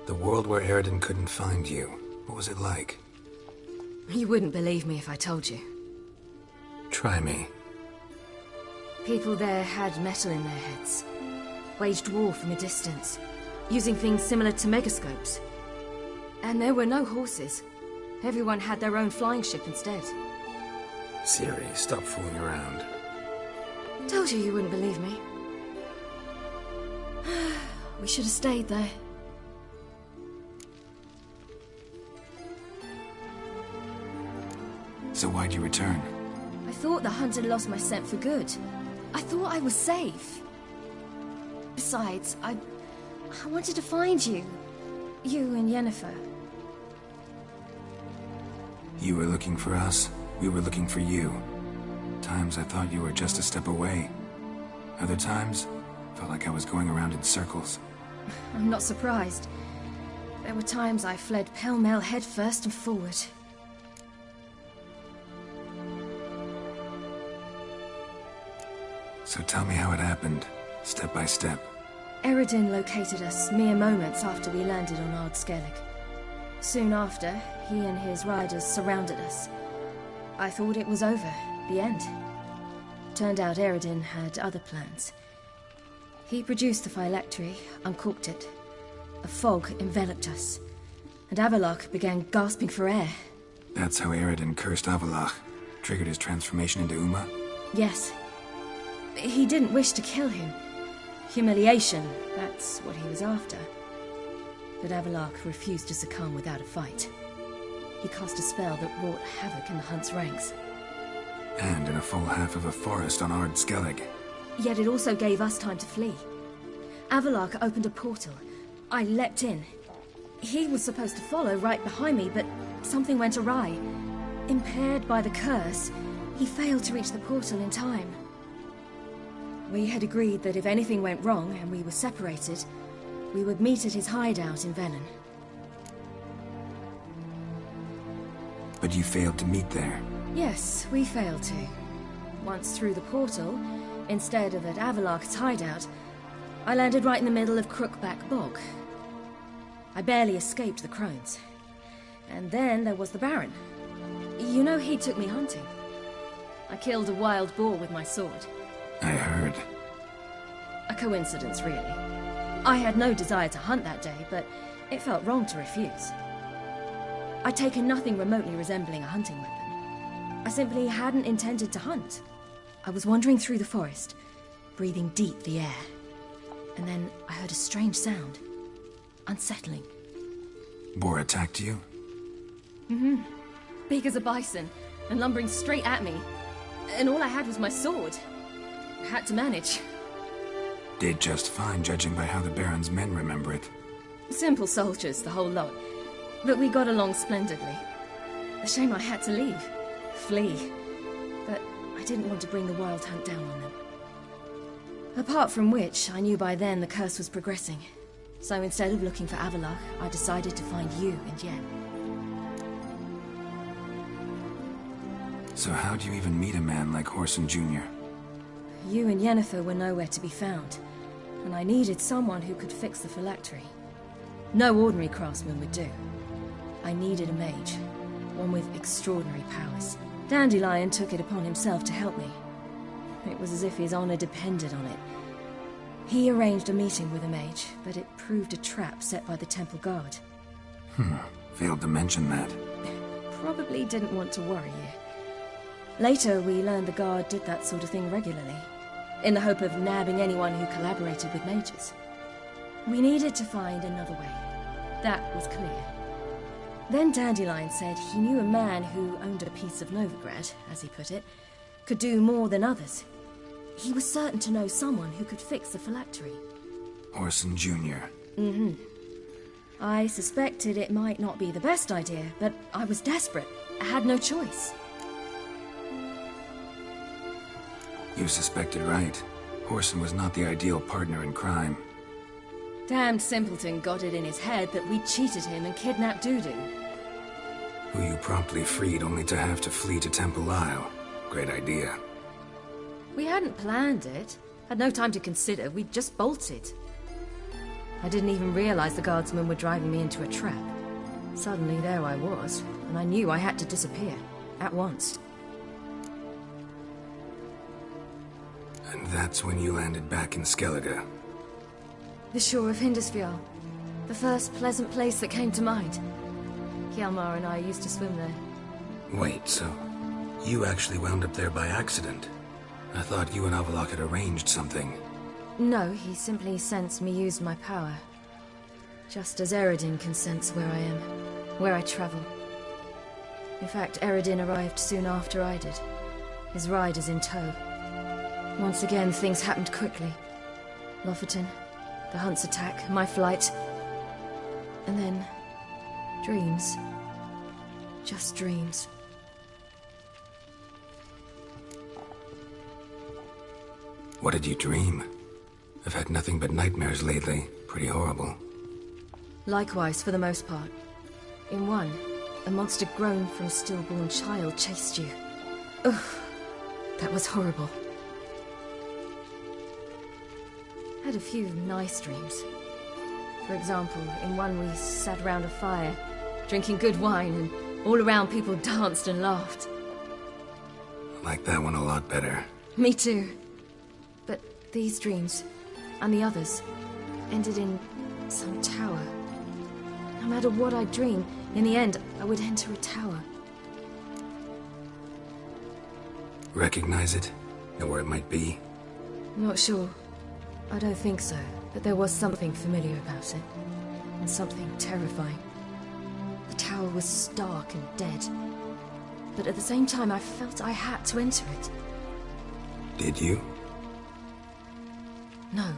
The world where Eredin couldn't find you. What was it like? You wouldn't believe me if I told you. Try me. People there had metal in their heads. Waged war from a distance, using things similar to megascopes. And there were no horses. Everyone had their own flying ship instead. Ciri, stop fooling around. Told you wouldn't believe me. We should have stayed there. So why'd you return? I thought the hunt had lost my scent for good. I thought I was safe. Besides, I wanted to find you. You and Yennefer. You were looking for us. We were looking for you. Times I thought you were just a step away. Other times, felt like I was going around in circles. I'm not surprised. There were times I fled pell-mell headfirst and forward. So tell me how it happened, step by step. Eredin located us mere moments after we landed on Ard Skellig. Soon after, he and his riders surrounded us. I thought it was over, the end. Turned out Eredin had other plans. He produced the phylactery, uncorked it. A fog enveloped us, and Avallac'h began gasping for air. That's how Eredin cursed Avallac'h, triggered his transformation into Uma? Yes. He didn't wish to kill him. Humiliation, that's what he was after. But Avallac'h refused to succumb without a fight. He cast a spell that wrought havoc in the Hunt's ranks. And in a full half of a forest on Ard Skellig. Yet it also gave us time to flee. Avallac'h opened a portal. I leapt in. He was supposed to follow right behind me, but something went awry. Impaired by the curse, he failed to reach the portal in time. We had agreed that if anything went wrong and we were separated, we would meet at his hideout in Venin. But you failed to meet there. Yes, we failed to. Once through the portal, instead of at Avallac'h's hideout, I landed right in the middle of Crookback Bog. I barely escaped the crones. And then there was the Baron. You know, he took me hunting. I killed a wild boar with my sword. I heard. A coincidence, really. I had no desire to hunt that day, but it felt wrong to refuse. I'd taken nothing remotely resembling a hunting weapon. I simply hadn't intended to hunt. I was wandering through the forest, breathing deep the air. And then I heard a strange sound. Unsettling. Boar attacked you? Mm-hmm. Big as a bison, and lumbering straight at me. And all I had was my sword. I had to manage. Did just fine, judging by how the Baron's men remember it. Simple soldiers, the whole lot. But we got along splendidly. A shame I had to leave. Flee. But I didn't want to bring the Wild Hunt down on them. Apart from which, I knew by then the curse was progressing. So instead of looking for Avallac'h, I decided to find you and Yen. So how do you even meet a man like Whoreson Jr.? You and Yennefer were nowhere to be found, and I needed someone who could fix the phylactery. No ordinary craftsman would do. I needed a mage, one with extraordinary powers. Dandelion took it upon himself to help me. It was as if his honor depended on it. He arranged a meeting with a mage, but it proved a trap set by the Temple Guard. Failed to mention that. Probably didn't want to worry you. Later, we learned the Guard did that sort of thing regularly, in the hope of nabbing anyone who collaborated with mages. We needed to find another way. That was clear. Then Dandelion said he knew a man who owned a piece of Novigrad, as he put it, could do more than others. He was certain to know someone who could fix the phylactery. Whoreson Jr. Mm-hmm. I suspected it might not be the best idea, but I was desperate. I had no choice. You suspected right. Whoreson was not the ideal partner in crime. Damned simpleton got it in his head that we'd cheated him and kidnapped Dudu. Who you promptly freed only to have to flee to Temple Isle. Great idea. We hadn't planned it. Had no time to consider. We just bolted. I didn't even realize the guardsmen were driving me into a trap. Suddenly there I was, and I knew I had to disappear. At once. And that's when you landed back in Skellige. The shore of Hindisfjall. The first pleasant place that came to mind. Hjalmar and I used to swim there. Wait, so you actually wound up there by accident? I thought you and Avallac'h had arranged something. No, he simply sensed me use my power. Just as Eredin can sense where I am, where I travel. In fact, Eredin arrived soon after I did. His riders in tow. Once again, things happened quickly. Lofoten, the hunt's attack, my flight. And then... dreams. Just dreams. What did you dream? I've had nothing but nightmares lately. Pretty horrible. Likewise, for the most part. In one, a monster grown from a stillborn child chased you. Ugh, that was horrible. I had a few nice dreams. For example, in one we sat around a fire, drinking good wine, and all around people danced and laughed. I like that one a lot better. Me too. But these dreams, and the others, ended in some tower. No matter what I dream, in the end, I would enter a tower. Recognize it? Know where it might be? Not sure. I don't think so, but there was something familiar about it. And something terrifying. The tower was stark and dead. But at the same time, I felt I had to enter it. Did you? No.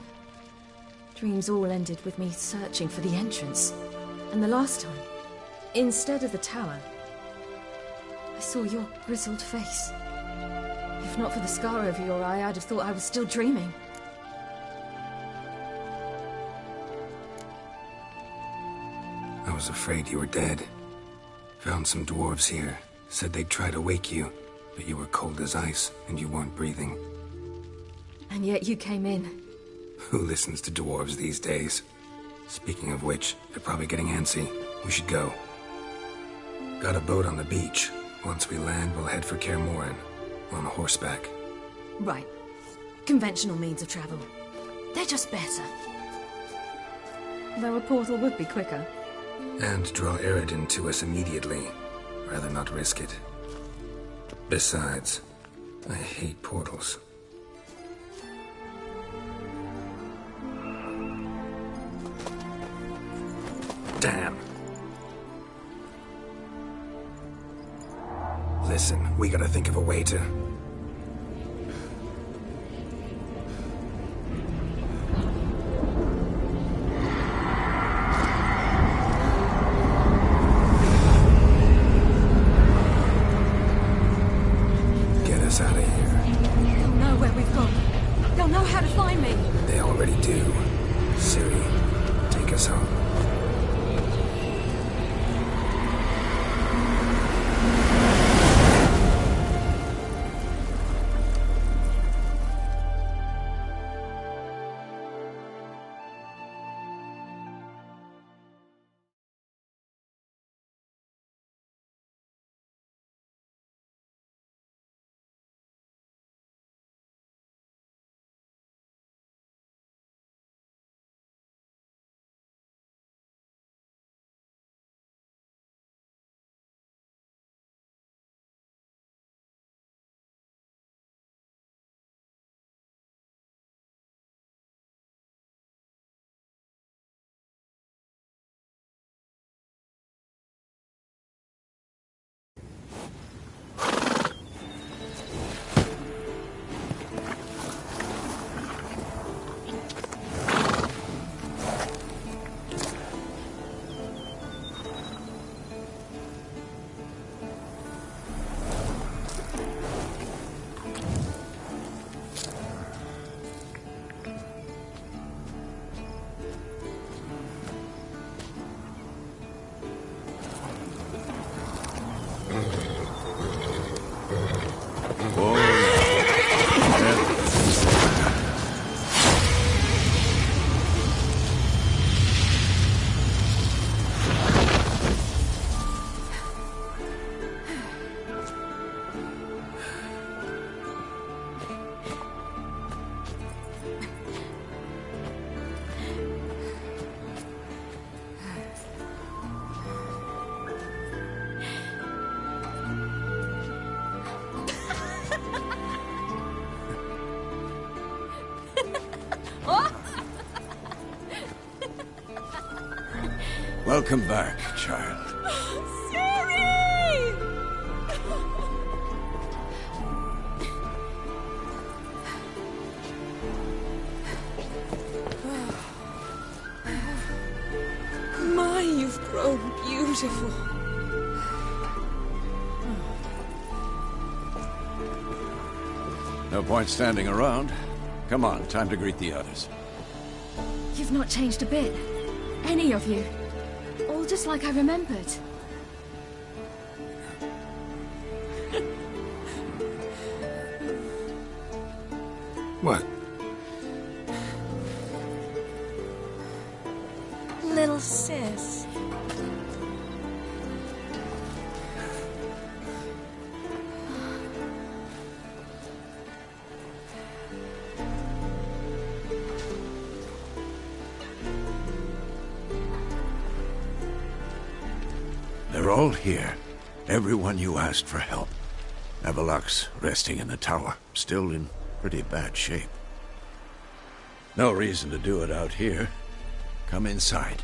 Dreams all ended with me searching for the entrance. And the last time, instead of the tower, I saw your grizzled face. If not for the scar over your eye, I'd have thought I was still dreaming. I was afraid you were dead. Found some dwarves here. Said they'd try to wake you, but you were cold as ice and you weren't breathing. And yet you came in. Who listens to dwarves these days? Speaking of which, they're probably getting antsy. We should go. Got a boat on the beach. Once we land, we'll head for Kaer Morhen. On horseback. Right. Conventional means of travel. They're just better. Though a portal would be quicker. And draw Eredin to us immediately. Rather not risk it. Besides, I hate portals. Damn. Listen, we gotta think of a way to... get us out of here. They'll know where we've gone. They'll know how to find me. They already do. Ciri, take us home. Welcome back, child. beautiful. No point standing around. Come on, time to greet the others. You've not changed a bit. Any of you. All just like I remembered. What? Little sis. They're all here. Everyone you asked for help. Avalox resting in the tower, still in pretty bad shape. No reason to do it out here. Come inside.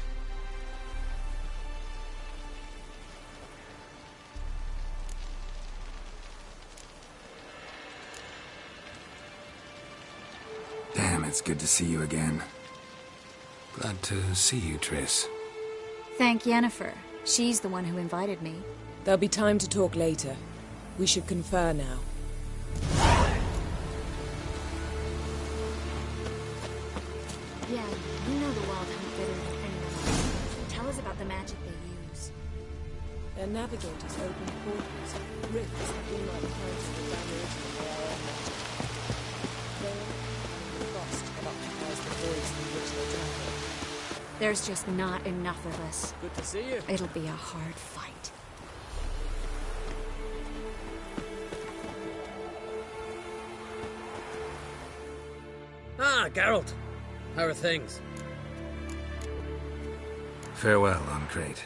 Damn, it's good to see you again. Glad to see you, Triss. Thank Yennefer. She's the one who invited me. There'll be time to talk later. We should confer now. Yeah, you know the Wild Hunt better than anyone else. Tell us about the magic they use. Their navigators open portals. Rifts have been like parts of the damage and they are magic. The frost occupies the voids through which they travel. There's just not enough of us. Good to see you. It'll be a hard fight. Ah, Geralt. How are things? Farewell, Ancrate.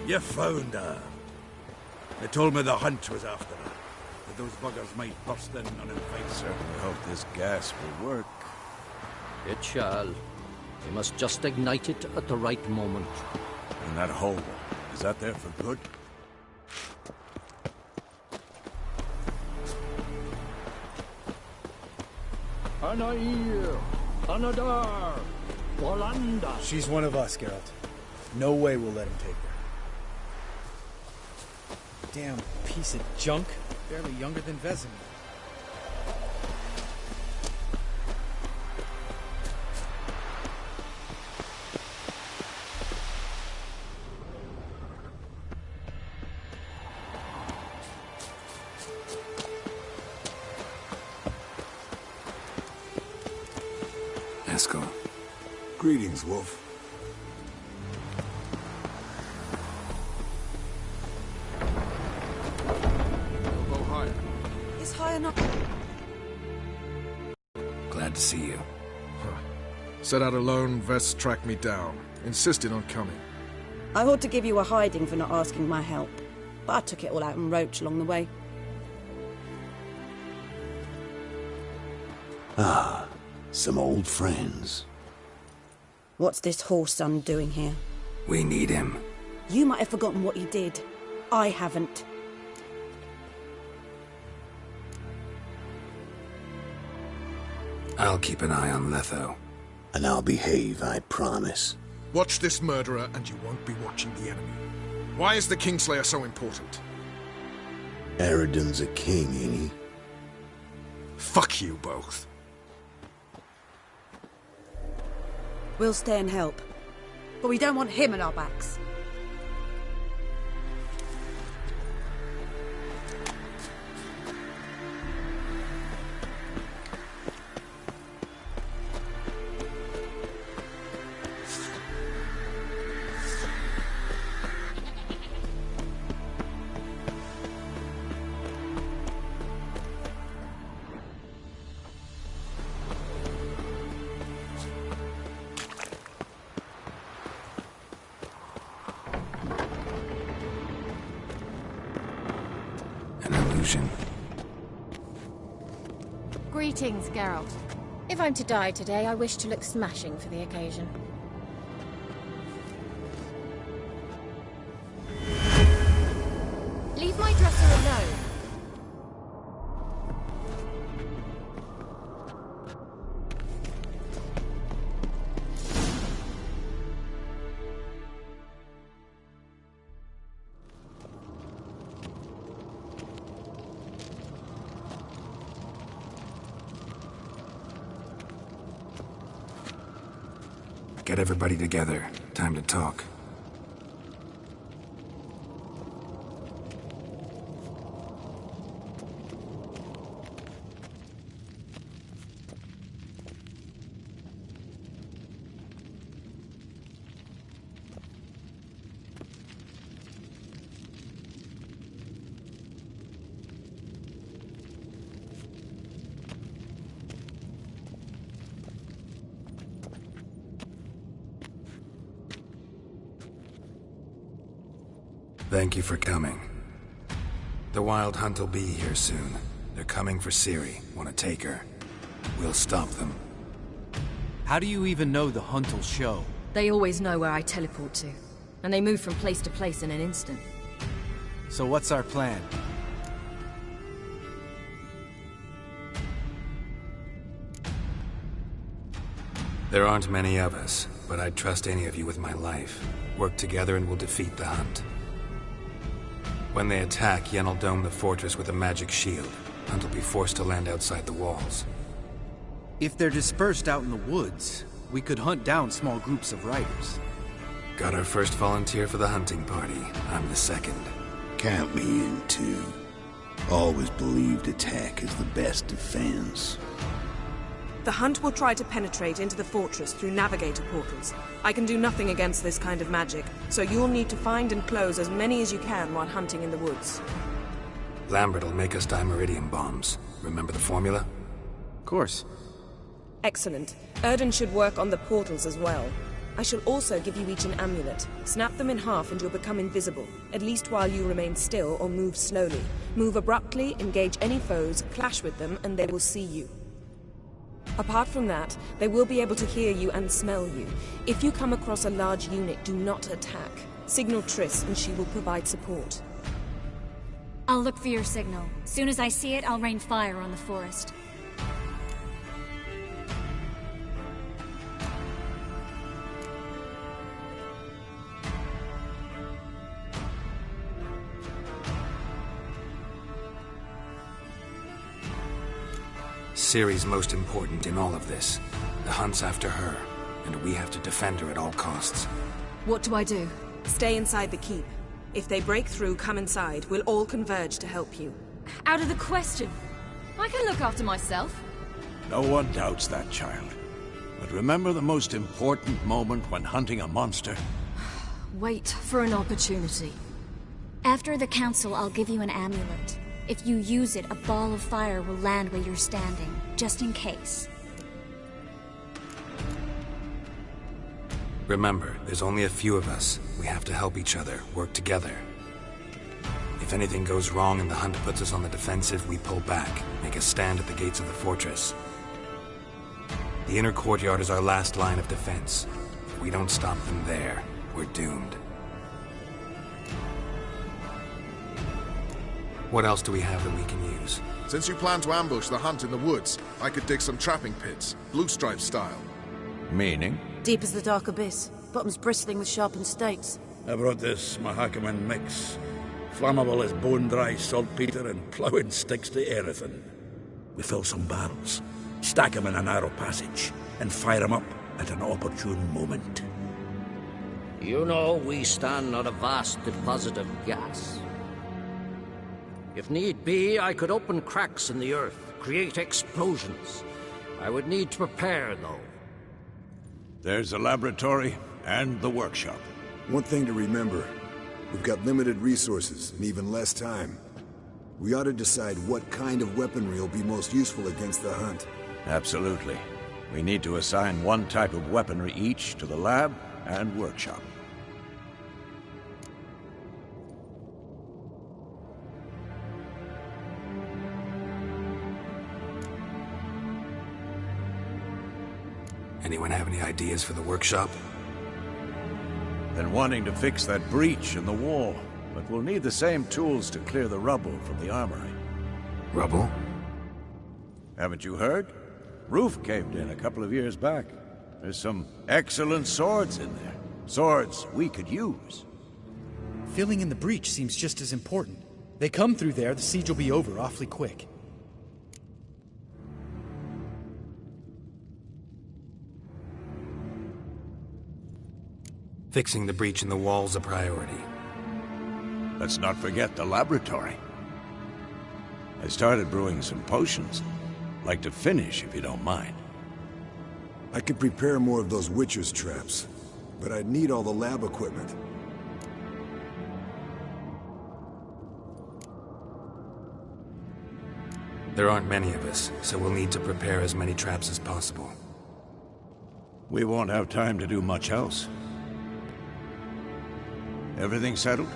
You found her. They told me the hunt was after her. But those buggers might burst in uninvited. Certainly hope this gas will work. It shall. We must just ignite it at the right moment. And that hole, is that there for good? Anair, Anadar, Volanda. She's one of us, Geralt. No way we'll let him take her. Damn piece of junk. Barely younger than Vesemir. Eskel. Greetings, Wolf. Glad to see you. Set out alone, Vest tracked me down. Insisted on coming. I ought to give you a hiding for not asking my help, but I took it all out in Roach along the way. Ah, some old friends. What's this horse son doing here? We need him. You might have forgotten what he did. I haven't. I'll keep an eye on Letho. And I'll behave, I promise. Watch this murderer and you won't be watching the enemy. Why is the Kingslayer so important? Eridan's a king, ain't he? Fuck you both. We'll stay and help. But we don't want him at our backs. illusion. Greetings, Geralt. If I'm to die today, I wish to look smashing for the occasion. Leave my dresser alone. Get everybody together. Time to talk. Thank you for coming. The Wild Hunt will be here soon. They're coming for Ciri. Want to take her? We'll stop them. How do you even know the Hunt will show? They always know where I teleport to. And they move from place to place in an instant. So what's our plan? There aren't many of us, but I'd trust any of you with my life. Work together and we'll defeat the Hunt. When they attack, Yen will dome the fortress with a magic shield. Hunt will be forced to land outside the walls. If they're dispersed out in the woods, we could hunt down small groups of riders. Got our first volunteer for the hunting party. I'm the second. Count me in, too. Always believed attack is the best defense. The Hunt will try to penetrate into the fortress through navigator portals. I can do nothing against this kind of magic, so you'll need to find and close as many as you can while hunting in the woods. Lambert will make us dimeridium bombs. Remember the formula? Of course. Excellent. Erden should work on the portals as well. I shall also give you each an amulet. Snap them in half and you'll become invisible, at least while you remain still or move slowly. Move abruptly, engage any foes, clash with them, and they will see you. Apart from that, they will be able to hear you and smell you. If you come across a large unit, do not attack. Signal Triss and she will provide support. I'll look for your signal. Soon as I see it, I'll rain fire on the forest. Ciri's most important in all of this. The Hunt's after her, and we have to defend her at all costs. What do I do? Stay inside the keep. If they break through, come inside. We'll all converge to help you. Out of the question. I can look after myself. No one doubts that, child. But remember the most important moment when hunting a monster? Wait for an opportunity. After the council, I'll give you an amulet. If you use it, a ball of fire will land where you're standing, just in case. Remember, there's only a few of us. We have to help each other, work together. If anything goes wrong and the Hunt puts us on the defensive, we pull back, make a stand at the gates of the fortress. The inner courtyard is our last line of defense. If we don't stop them there, we're doomed. What else do we have that we can use? Since you plan to ambush the Hunt in the woods, I could dig some trapping pits, Blue Stripe style. Meaning? Deep as the dark abyss, bottoms bristling with sharpened stakes. I brought this Mahakaman mix. Flammable as bone-dry saltpeter and ploughing sticks to anything. We fill some barrels, stack them in a narrow passage, and fire them up at an opportune moment. You know, we stand on a vast deposit of gas. If need be, I could open cracks in the earth, create explosions. I would need to prepare, though. There's the laboratory and the workshop. One thing to remember, we've got limited resources and even less time. We ought to decide what kind of weaponry will be most useful against the Hunt. Absolutely. We need to assign one type of weaponry each to the lab and workshop. Anyone have any ideas for the workshop? Been wanting to fix that breach in the wall, but we'll need the same tools to clear the rubble from the armory. Rubble? Haven't you heard? Roof caved in a couple of years back. There's some excellent swords in there. Swords we could use. Filling in the breach seems just as important. They come through there, the siege will be over awfully quick. Fixing the breach in the wall's a priority. Let's not forget the laboratory. I started brewing some potions. Like to finish, if you don't mind. I could prepare more of those Witcher's traps, but I'd need all the lab equipment. There aren't many of us, so we'll need to prepare as many traps as possible. We won't have time to do much else. Everything settled?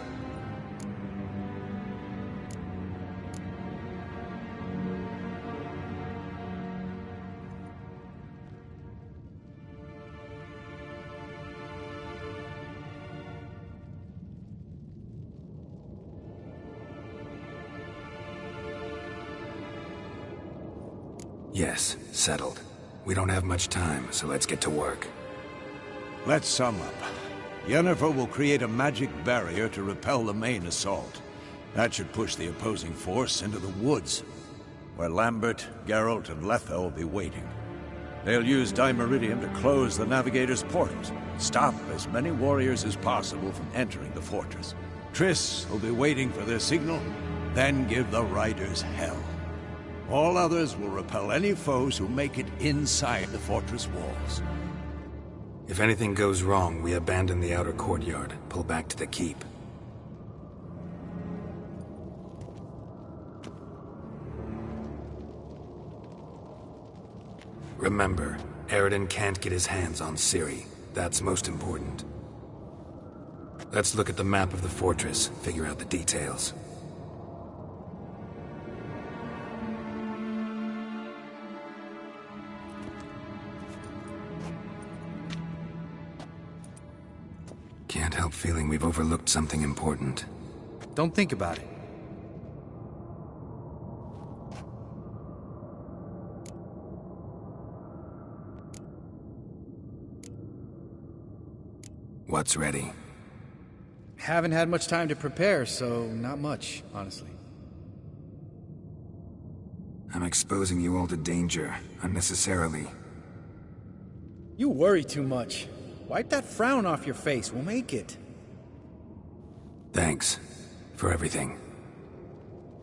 Yes, settled. We don't have much time, so let's get to work. Let's sum up. Yennefer will create a magic barrier to repel the main assault. That should push the opposing force into the woods, where Lambert, Geralt, and Letha will be waiting. They'll use Dimeridium to close the Navigator's portals, stop as many warriors as possible from entering the fortress. Triss will be waiting for their signal, then give the riders hell. All others will repel any foes who make it inside the fortress walls. If anything goes wrong, we abandon the outer courtyard, pull back to the keep. Remember, Eredin can't get his hands on Ciri. That's most important. Let's look at the map of the fortress, figure out the details. Can't help feeling we've overlooked something important. Don't think about it. What's ready? Haven't had much time to prepare, so not much, honestly. I'm exposing you all to danger, unnecessarily. You worry too much. Wipe that frown off your face, we'll make it. Thanks for everything.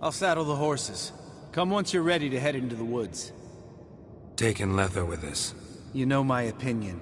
I'll saddle the horses. Come once you're ready to head into the woods. Taking Letha with us. You know my opinion.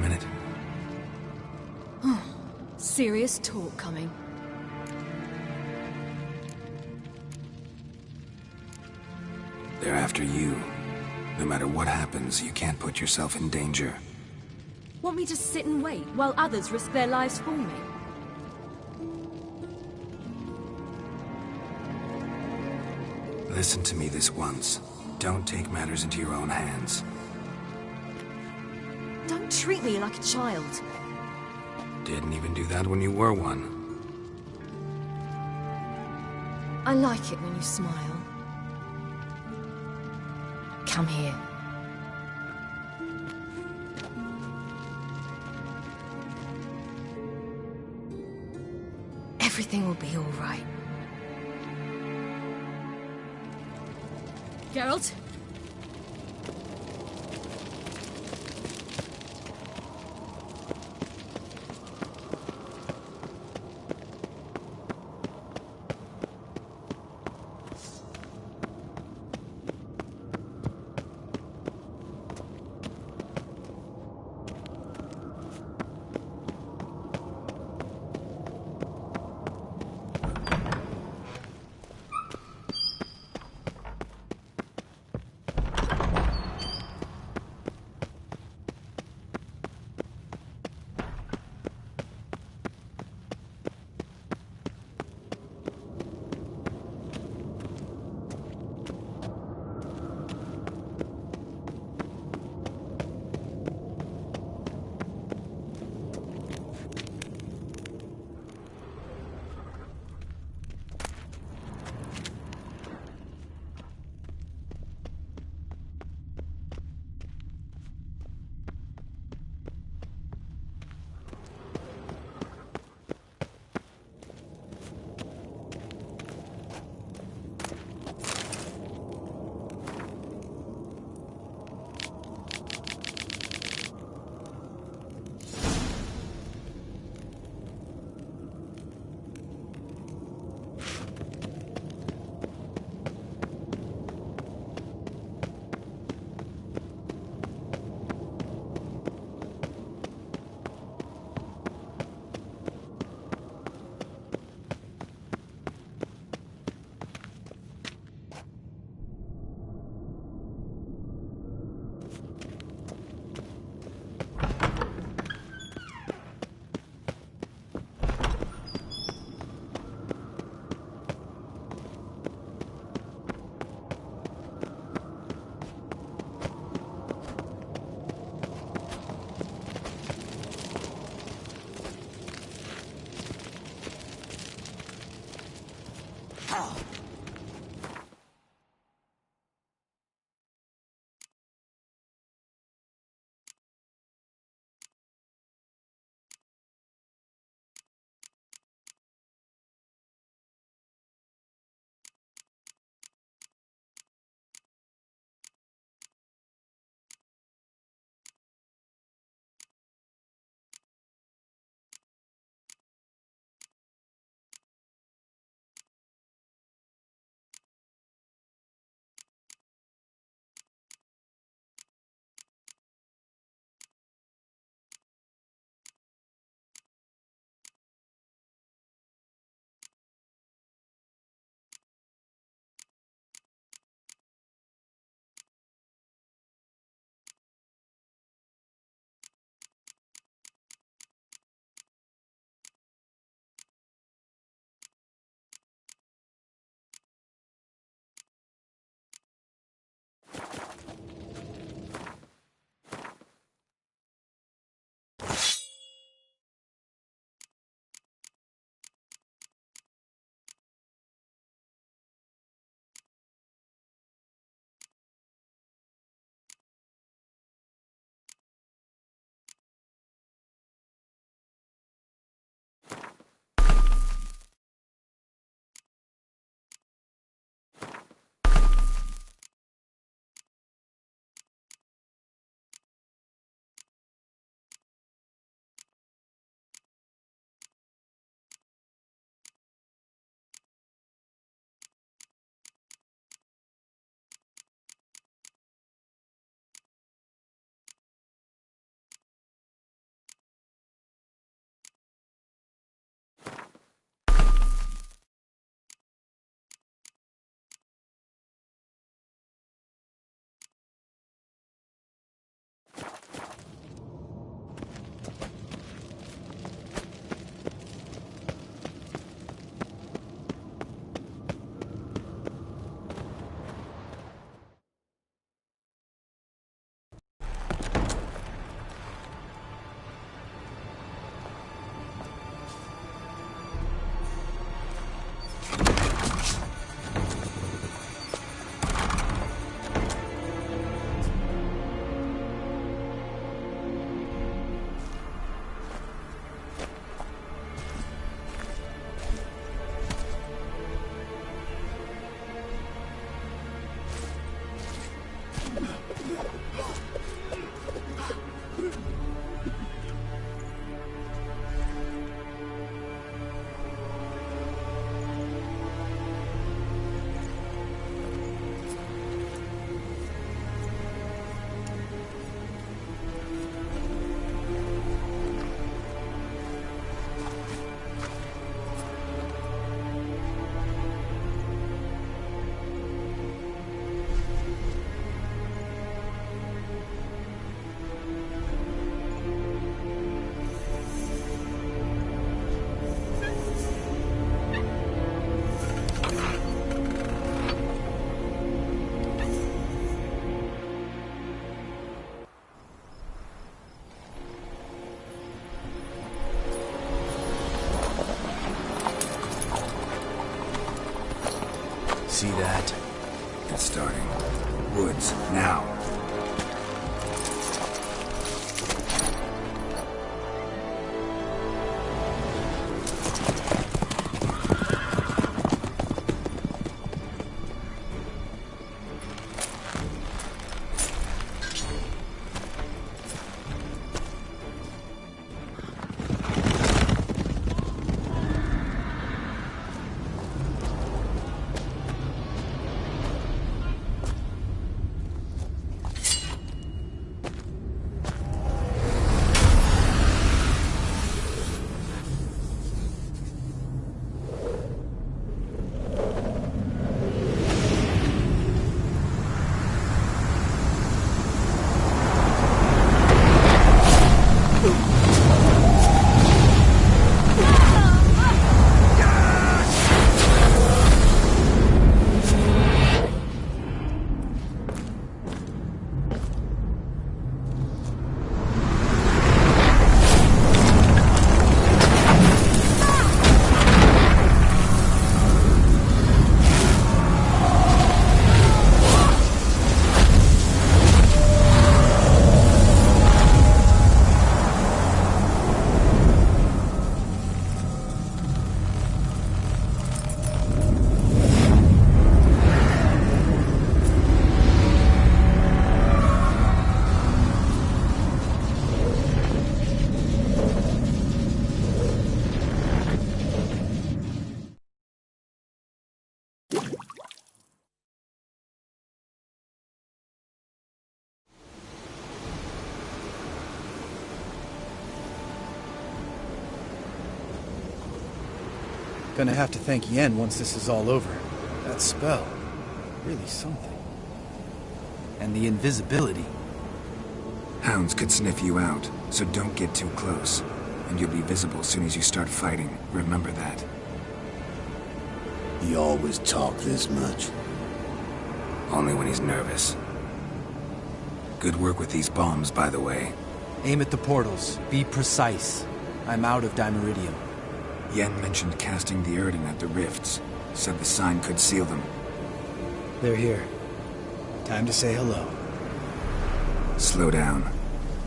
minute? Serious talk coming. They're after you. No matter what happens, you can't put yourself in danger. Want me to sit and wait while others risk their lives for me? Listen to me this once. Don't take matters into your own hands. Don't treat me like a child. Didn't even do that when you were one. I like it when you smile. Come here. Everything will be all right. Geralt? see that. It's starting. Woods, now. Gonna have to thank Yen once this is all over. That spell, really something. And the invisibility. Hounds could sniff you out, so don't get too close. And you'll be visible as soon as you start fighting. Remember that. He always talk this much? Only when he's nervous. Good work with these bombs, by the way. Aim at the portals. Be precise. I'm out of Dimeridium. Yen mentioned casting the Erdin at the rifts. Said the sign could seal them. They're here. Time to say hello. Slow down.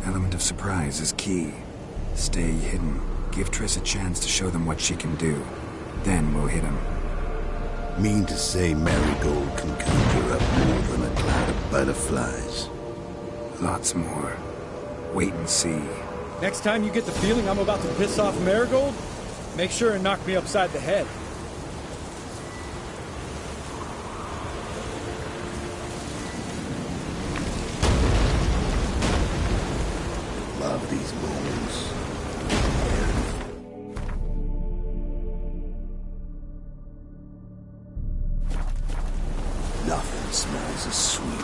Element of surprise is key. Stay hidden. Give Triss a chance to show them what she can do. Then we'll hit him. Mean to say Marigold can conjure up more than a cloud of butterflies? Lots more. Wait and see. Next time you get the feeling I'm about to piss off Marigold, make sure and knock me upside the head. Love these moments. Nothing smells as sweet.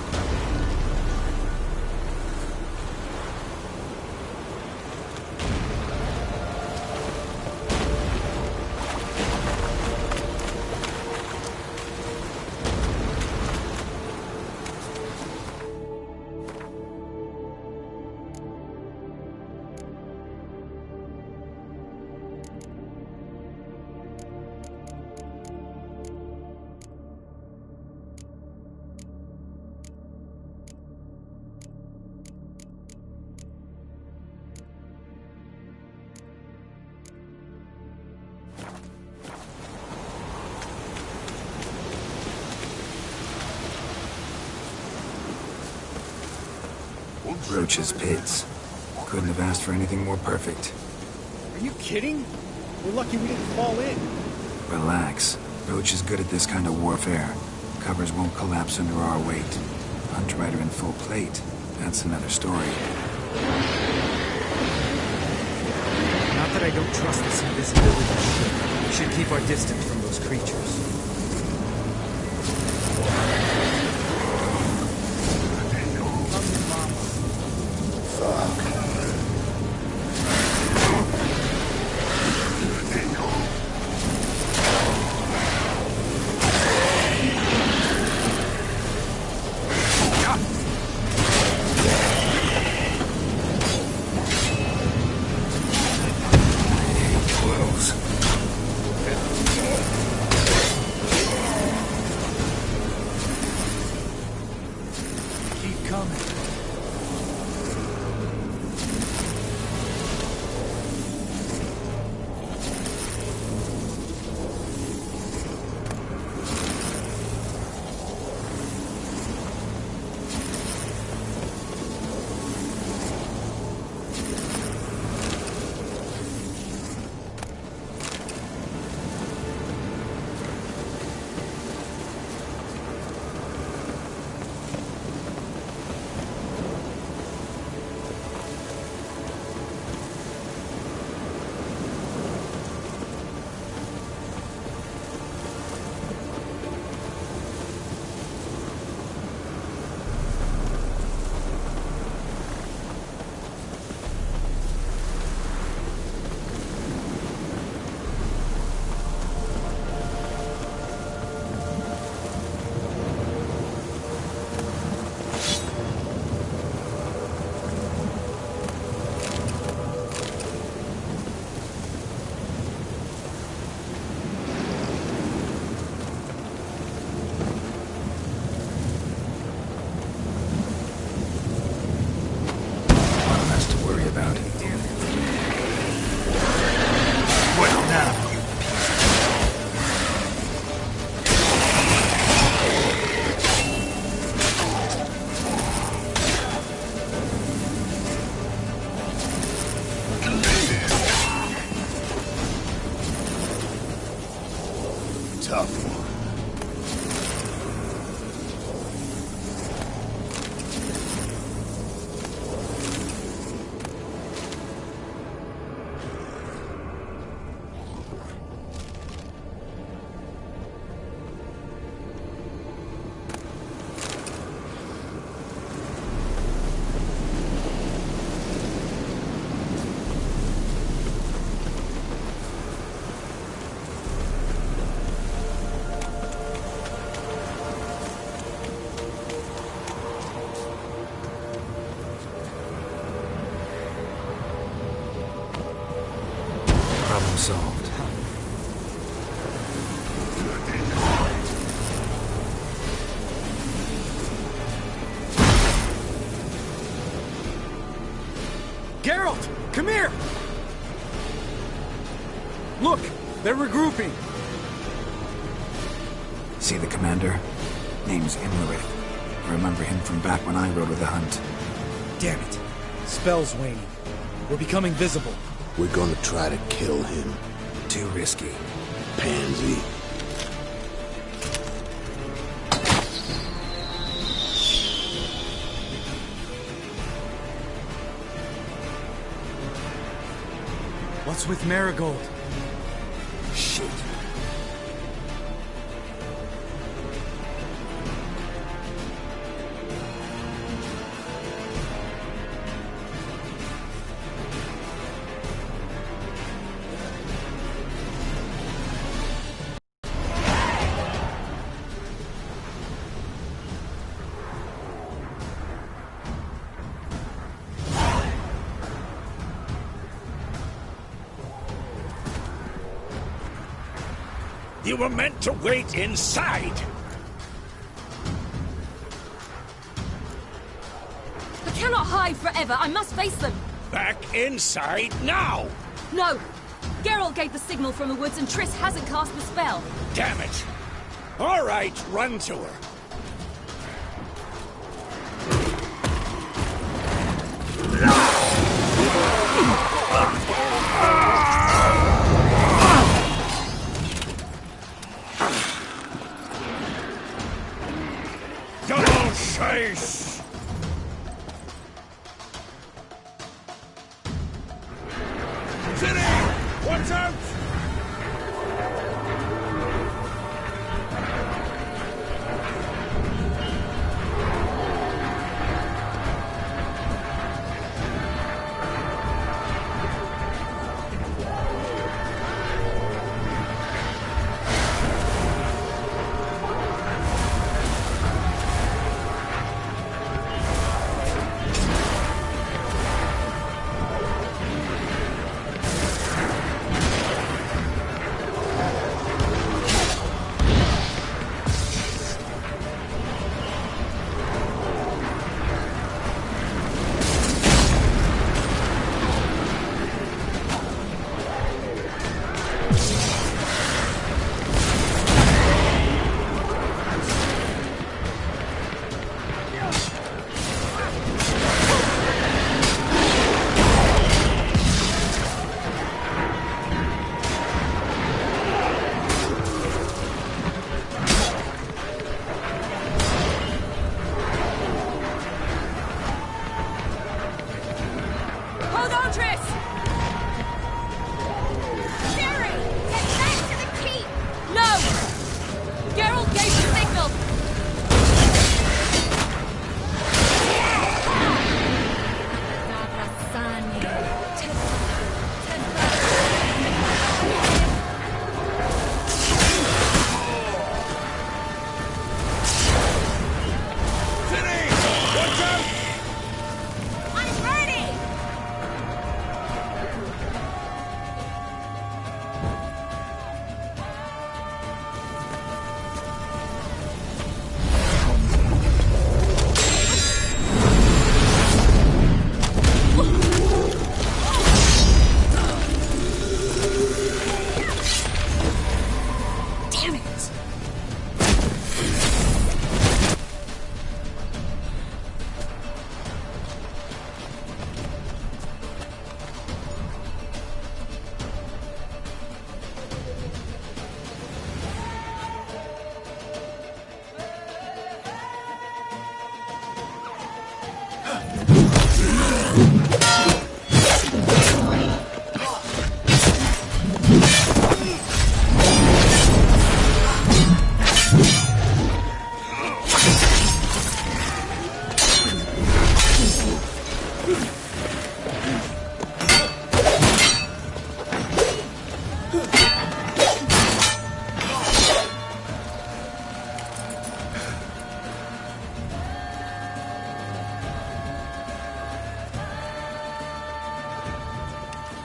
Roach's pits. Couldn't have asked for anything more perfect. Are you kidding? We're lucky we didn't fall in. Relax. Roach is good at this kind of warfare. Covers won't collapse under our weight. Hunt Rider in full plate. That's another story. Not that I don't trust this invisibility. We should keep our distance from those creatures. tough one. Problem solved. Geralt, come here! Look, they're regrouping. See the commander? Name's Imlerith. I remember him from back when I rode with the hunt. Damn it. Spell's waning. We're becoming visible. We're gonna try to kill him. Too risky. Pansy. What's with Marigold? Shit. You were meant to wait inside! I cannot hide forever. I must face them. Back inside now! No! Geralt gave the signal from the woods and Triss hasn't cast the spell. Damn it! All right, run to her. Double chase! City! Watch out!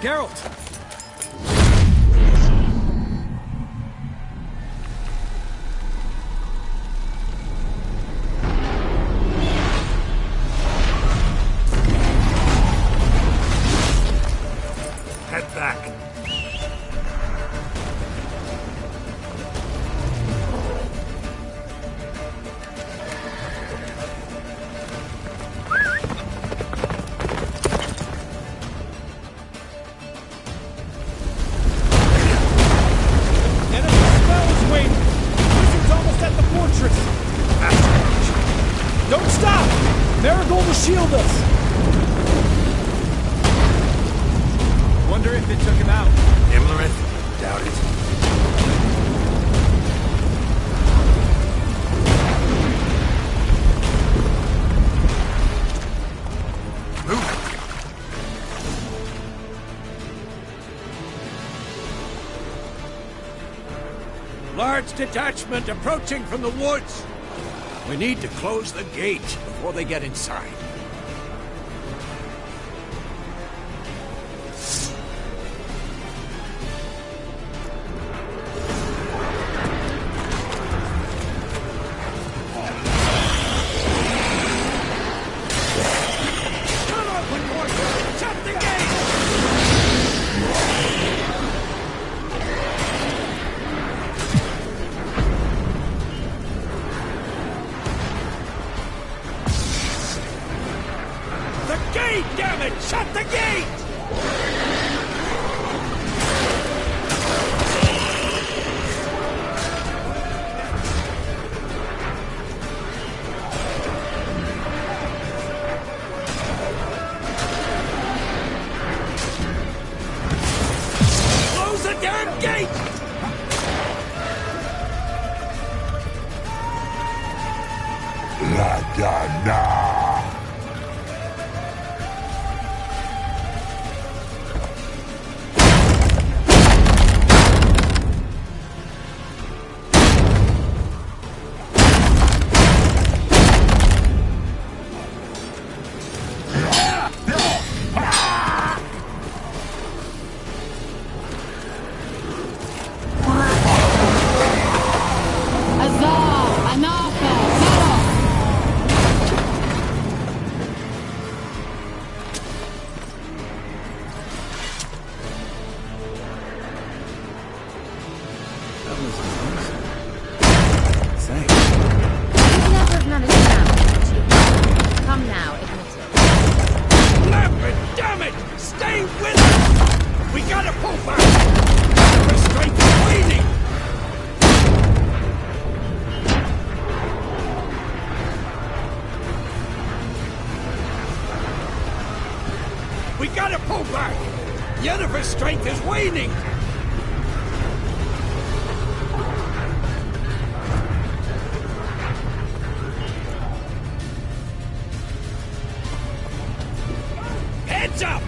Geralt! Head back. Don't stop! Marigold will shield us! Wonder if it took him out. Imlerith? Doubt it. Large detachment approaching from the woods. We need to close the gate before they get inside. Damn it! Shut the gate! Close the damn gate! La-da-da! We gotta pull back! Yennefer's strength is waning! Heads up!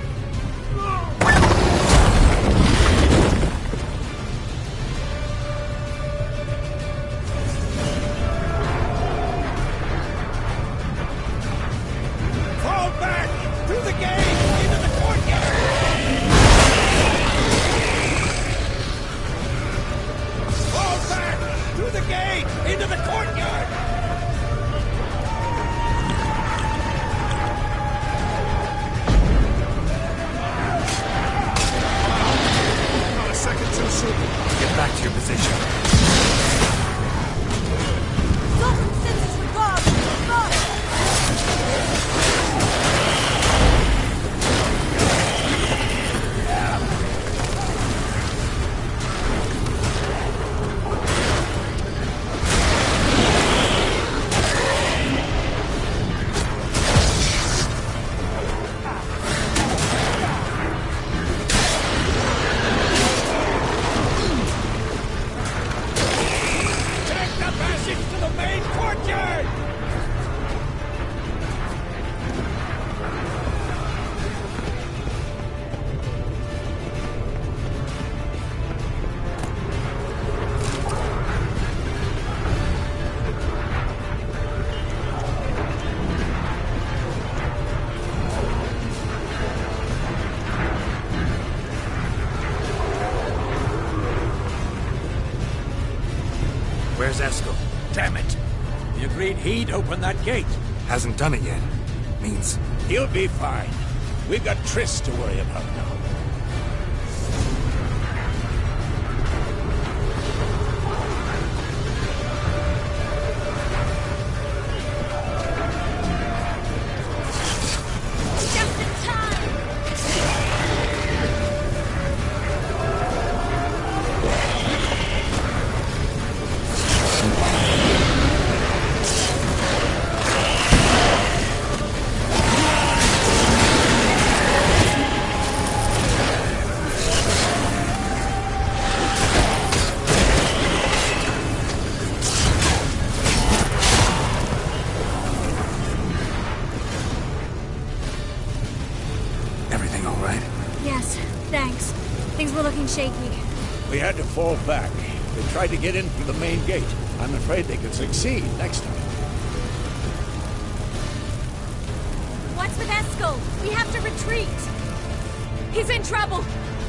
Fall back! Through the gate! Into the courtyard! Fall back! Through the gate! Into the courtyard! Not a second too soon. Get back to your position. Sultan sends his regards! Where's Eskel? Damn it! He agreed he'd open that gate. Hasn't done it yet. Means... He'll be fine. We've got Triss to worry about now. Shaky. We had to fall back. They tried to get in through the main gate. I'm afraid they could succeed next time. What's with Eskel? We have to retreat. He's in trouble.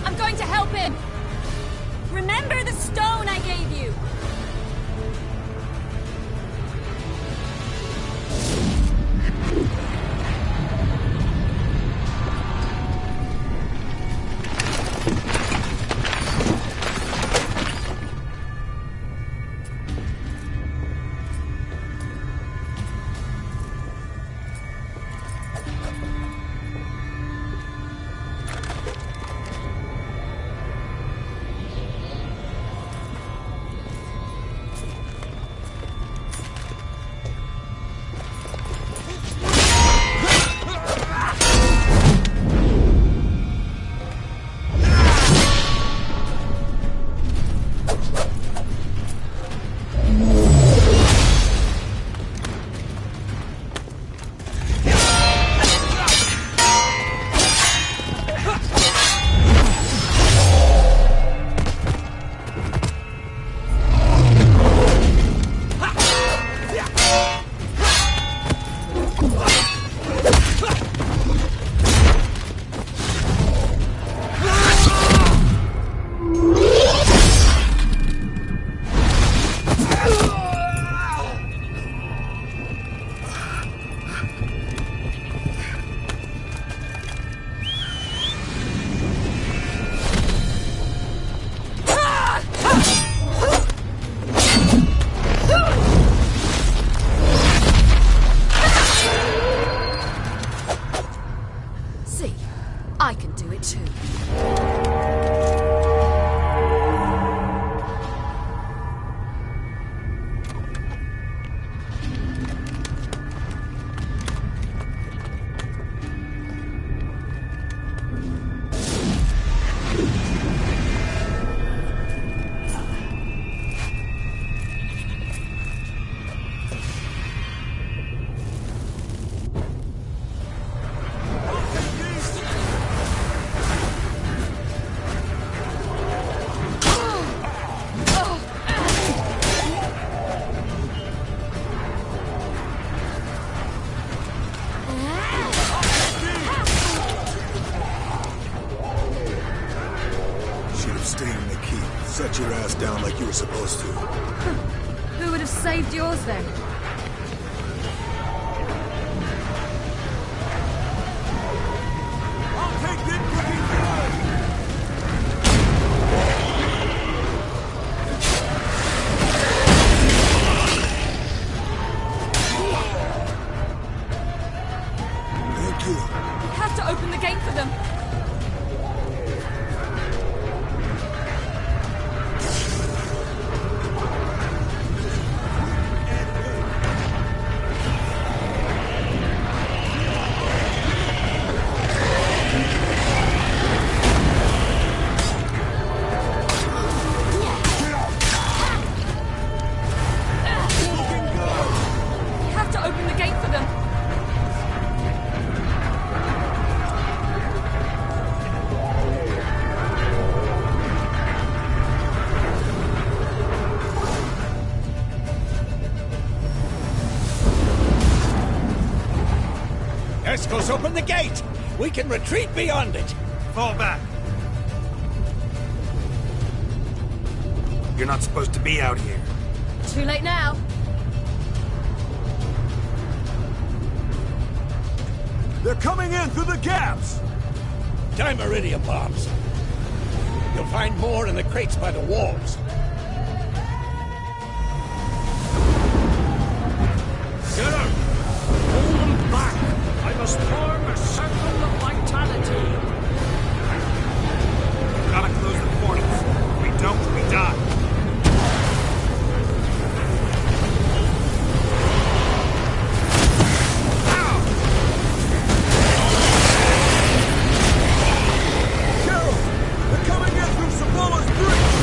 I'm going to help him. Remember the stone I gave you. Set your ass down like you were supposed to. Who would have saved yours then? I'll take this fucking gun! Thank you. We have to open the gate for them. Eskel's open the gate! We can retreat beyond it! Fall back. You're not supposed to be out here. Too late now. They're coming in through the gaps! Time iridium bombs. You'll find more in the crates by the walls. Get up! Hold them back! I must form a circle of vitality! Gotta close the portals. If we don't, we die. Kill! They're coming in through Sabolo's breach!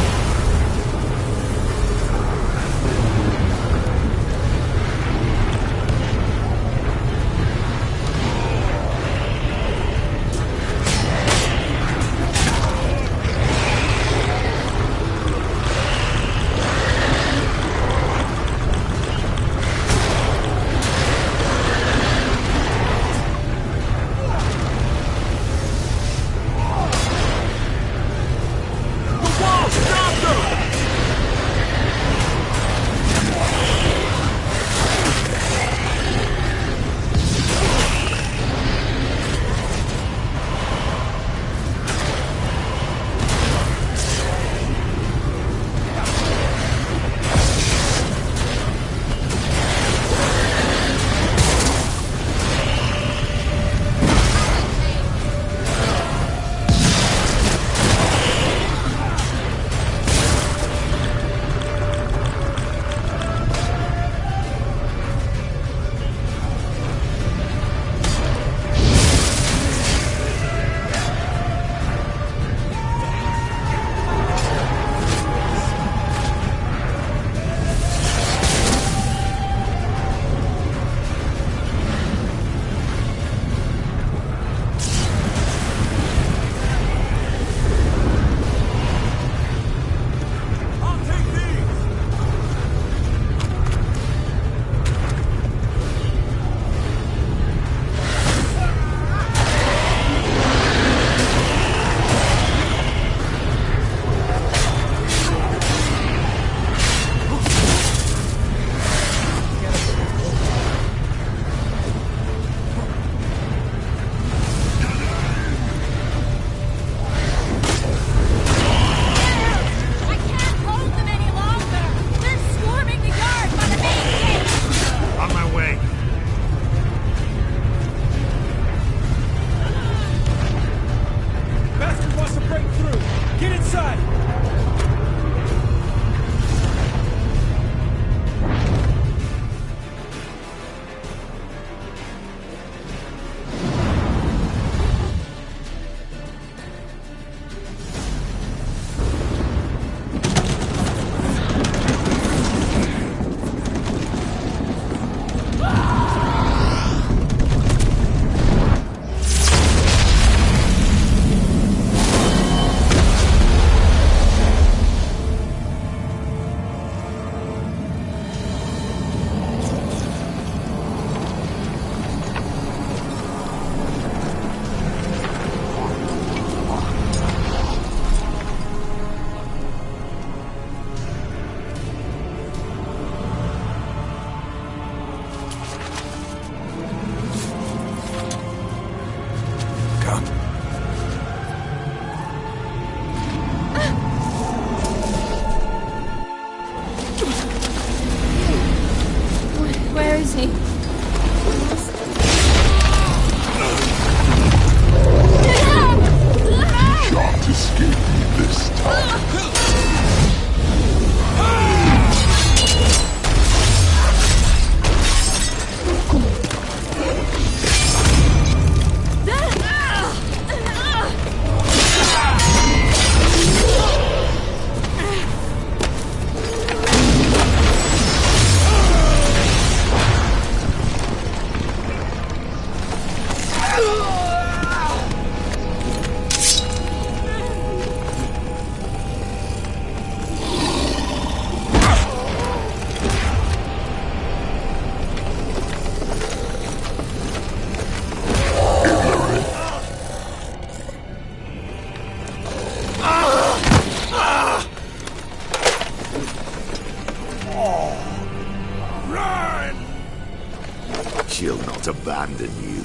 she'll not abandon you.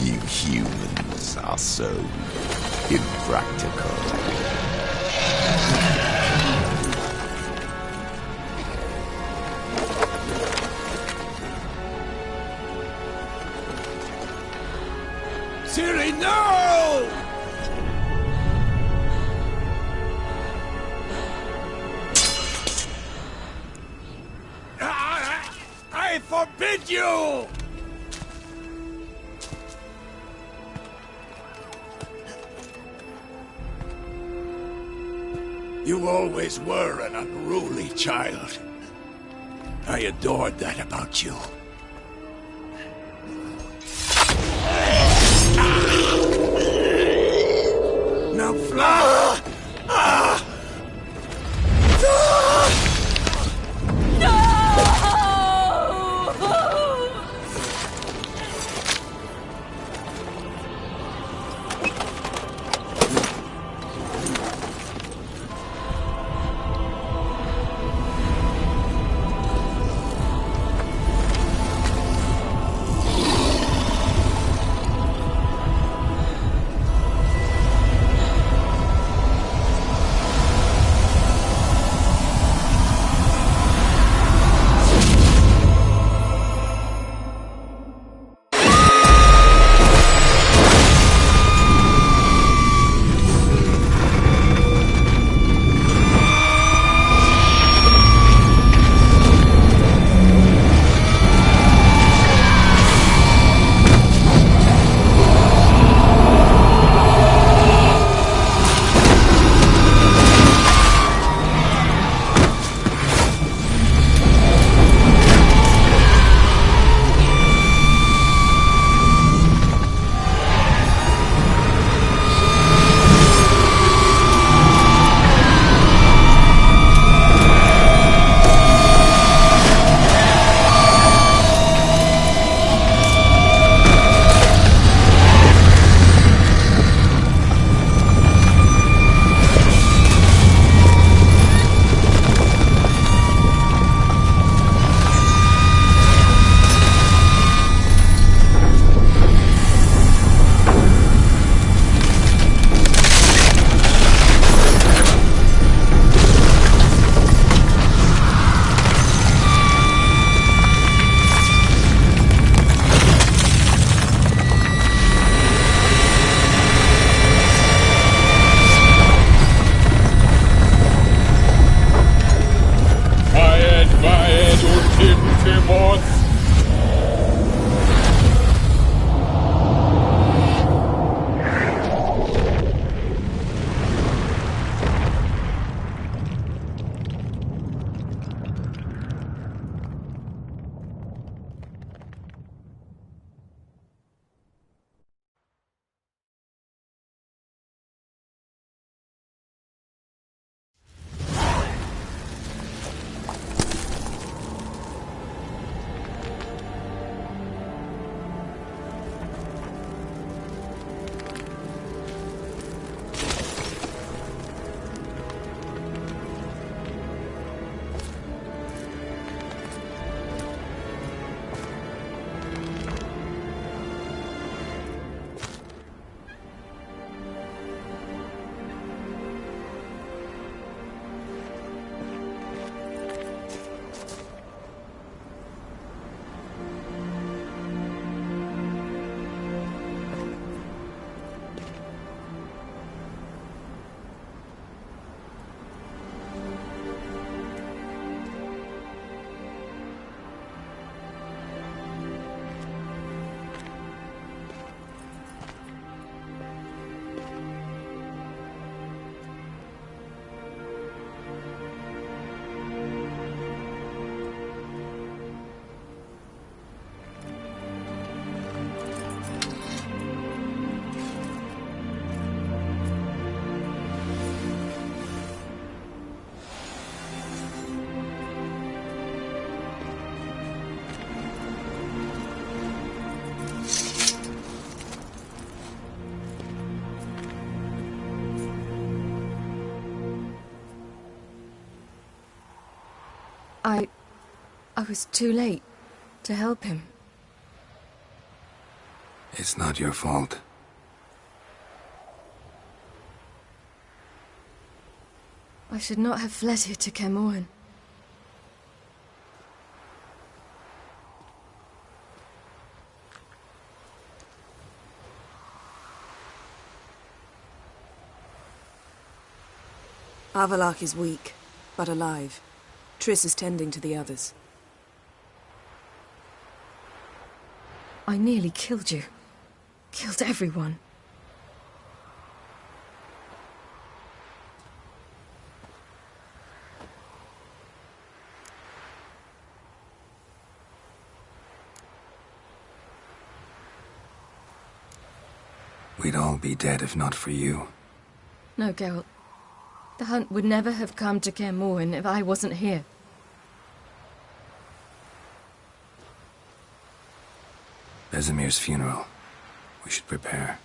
You humans are so impractical. Ciri, no! I forbid you! You always were an unruly child. I adored that about you. Now fly! I was too late. To help him. It's not your fault. I should not have fled here to Kaer Morhen. Avallac'h is weak, but alive. Triss is tending to the others. I nearly killed you. Killed everyone. We'd all be dead if not for you. No, Geralt. The hunt would never have come to Kaer Morhen if I wasn't here. Vesemir's funeral. We should prepare.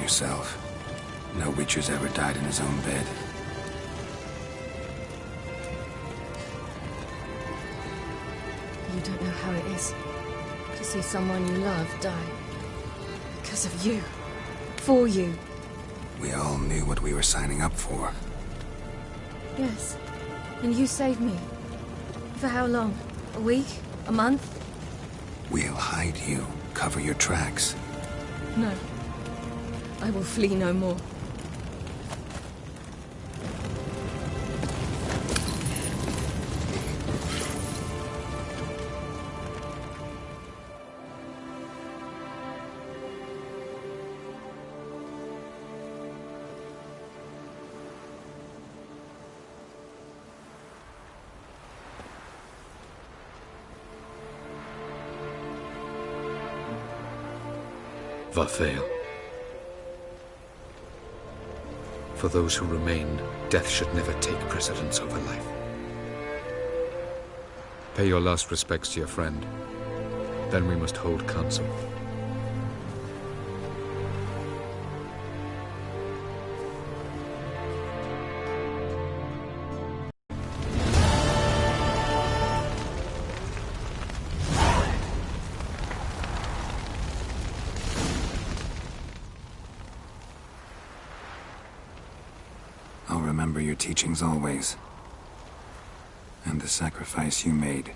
Yourself. No Witcher's ever died in his own bed. You don't know how it is to see someone you love die. Because of you. For you. We all knew what we were signing up for. Yes. And you saved me. For how long? A week? A month? We'll hide you. Cover your tracks. No. I will flee no more. Varthael. For those who remain, death should never take precedence over life. Pay your last respects to your friend. Then we must hold council. I'll remember your teachings always. and the sacrifice you made.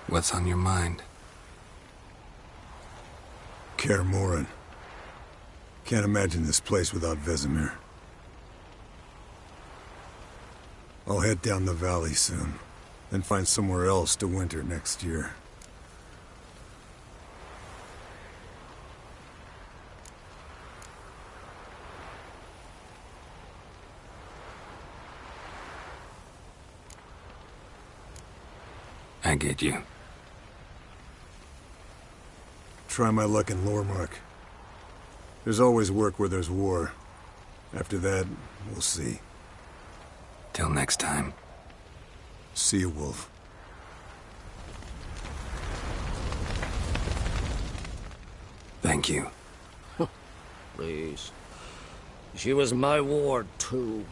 What's on your mind? Kaer Morhen. Can't imagine this place without Vesemir. I'll head down the valley soon, then find somewhere else to winter next year. I get you. Try my luck in Lormark. There's always work where there's war. After that, we'll see. Till next time. See you, Wolf. Thank you. Please. She was my ward, too.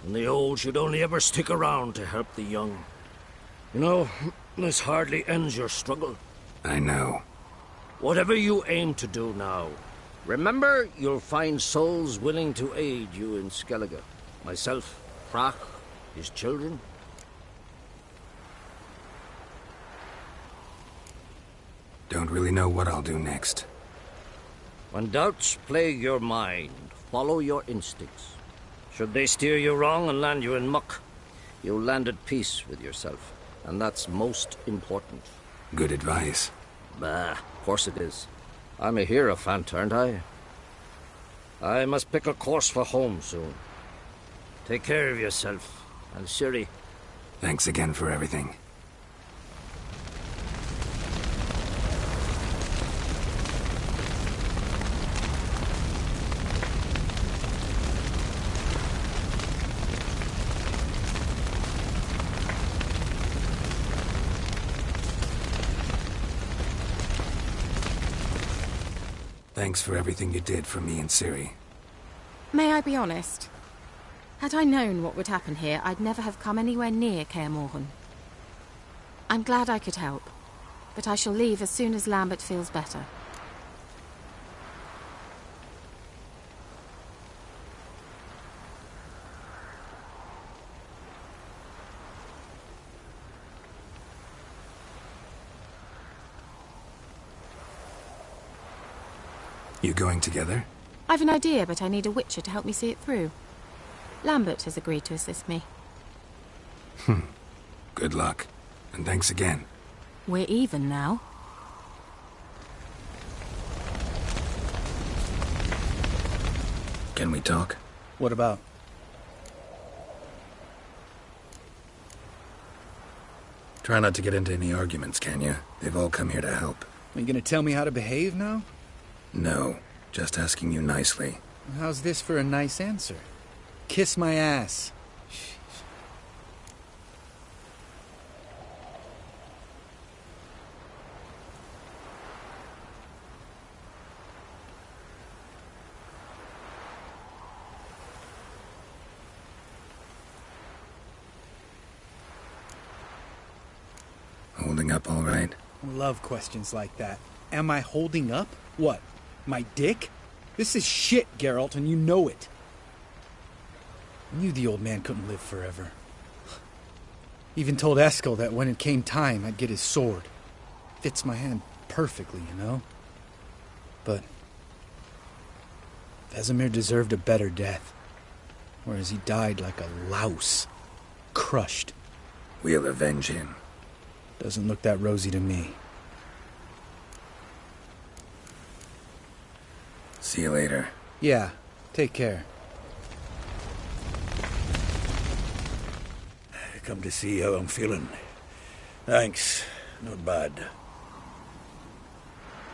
And the old should only ever stick around to help the young. You know, this hardly ends your struggle. I know. Whatever you aim to do now, remember you'll find souls willing to aid you in Skellige. Myself, Frach, his children. Don't really know what I'll do next. When doubts plague your mind, follow your instincts. Should they steer you wrong and land you in muck, you'll land at peace with yourself. And that's most important. Good advice. Bah, of course it is. I'm a hierophant, aren't I? I must pick a course for home soon. Take care of yourself, and Ciri. Thanks again for everything. Thanks for everything you did for me and Ciri. May I be honest? Had I known what would happen here, I'd never have come anywhere near Kaer Morhen. I'm glad I could help, but I shall leave as soon as Lambert feels better. You going together? I've an idea, but I need a witcher to help me see it through. Lambert has agreed to assist me. Good luck, and thanks again. We're even now. Can we talk? What about? Try not to get into any arguments, can you? They've all come here to help. Are you gonna tell me how to behave now? No, just asking you nicely. How's this for a nice answer? Kiss my ass. Holding up all right? I love questions like that. Am I holding up? What? My dick? This is shit, Geralt, and you know it. I knew the old man couldn't live forever. Even told Eskel that when it came time, I'd get his sword. Fits my hand perfectly, you know? But Vesemir deserved a better death. Whereas he died like a louse. Crushed. We'll avenge him. Doesn't look that rosy to me. See you later. Yeah, take care. Come to see how I'm feeling. Thanks. Not bad.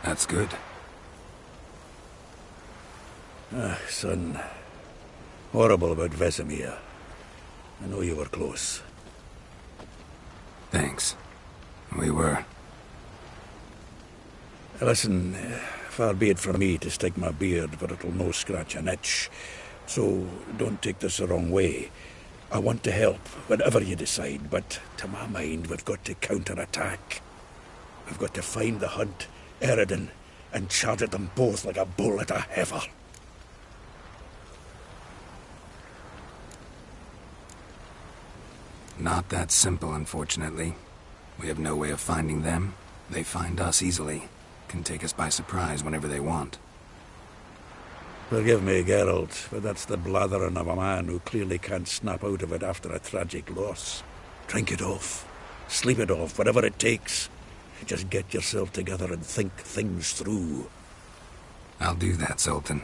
That's good. Son. Horrible about Vesemir. I know you were close. Thanks. We were. Listen, far be it from me to stick my beard, but it'll no scratch an itch. So don't take this the wrong way. I want to help, whatever you decide, but to my mind, we've got to counterattack. We've got to find the hunt Eredin, and charged them both like a bull at a heifer. Not that simple, unfortunately. We have no way of finding them. They find us easily. Can take us by surprise whenever they want. Forgive me, Geralt, but that's the blathering of a man who clearly can't snap out of it after a tragic loss. Drink it off. Sleep it off, whatever it takes. Just get yourself together and think things through. I'll do that, Sultan.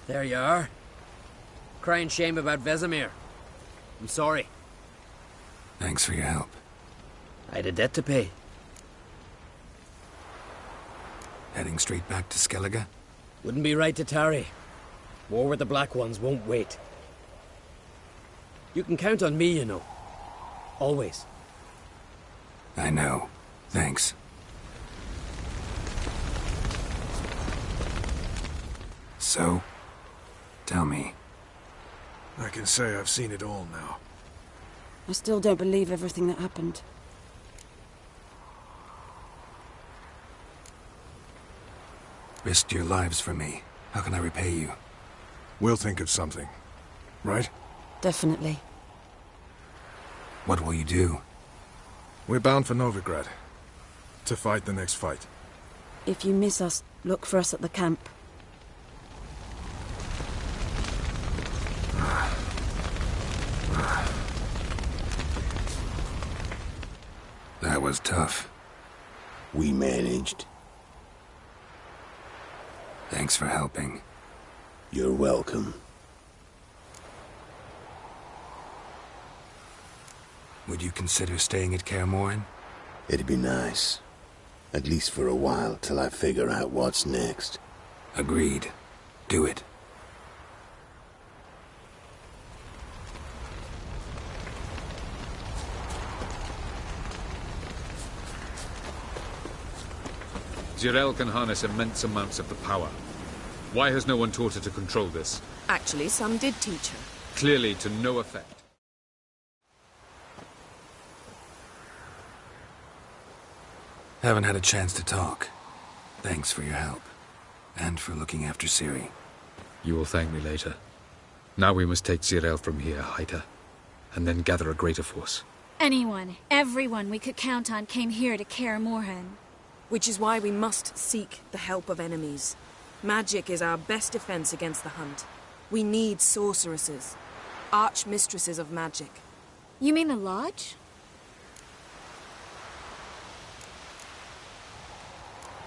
There you are. Crying shame about Vesemir. I'm sorry. Thanks for your help. I had a debt to pay. Heading straight back to Skellige? Wouldn't be right to tarry. War with the Black Ones won't wait. You can count on me, you know. Always. I know. Thanks. So, tell me. I can say I've seen it all now. I still don't believe everything that happened. Risked your lives for me. How can I repay you? We'll think of something. Right? Definitely. What will you do? We're bound for Novigrad. To fight the next fight. If you miss us, look for us at the camp. That was tough. We managed. Thanks for helping. You're welcome. Would you consider staying at Kaer Morhen? It'd be nice. At least for a while, till I figure out what's next. Agreed. Do it. Zirael can harness immense amounts of the power. Why has no one taught her to control this? Actually, some did teach her. Clearly to no effect. Haven't had a chance to talk. Thanks for your help. And for looking after Ciri. You will thank me later. Now we must take Zirael from here, hide her, and then gather a greater force. Anyone, everyone we could count on came here to Kaer Morhen. Which is why we must seek the help of enemies. Magic is our best defense against the Hunt. We need sorceresses. Archmistresses of magic. You mean the Lodge?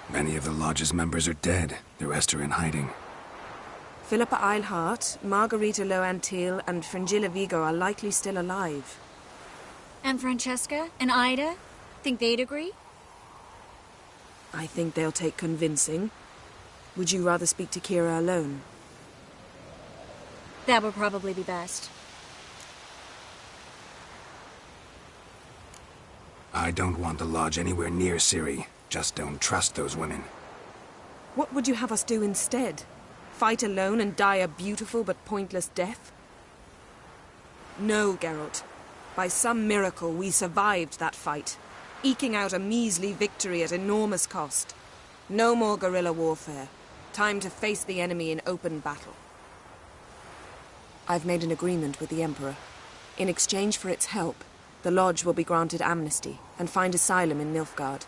Many of the Lodge's members are dead. The rest are in hiding. Philippa Eilhart, Margarita Loantil, and Fringilla Vigo are likely still alive. And Francesca and Ida? Think they'd agree? I think they'll take convincing. Would you rather speak to Kira alone? That would probably be best. I don't want the Lodge anywhere near Ciri. Just don't trust those women. What would you have us do instead? Fight alone and die a beautiful but pointless death? No, Geralt. By some miracle, we survived that fight, eking out a measly victory at enormous cost. No more guerrilla warfare. Time to face the enemy in open battle. I've made an agreement with the Emperor. In exchange for its help, the Lodge will be granted amnesty and find asylum in Nilfgaard.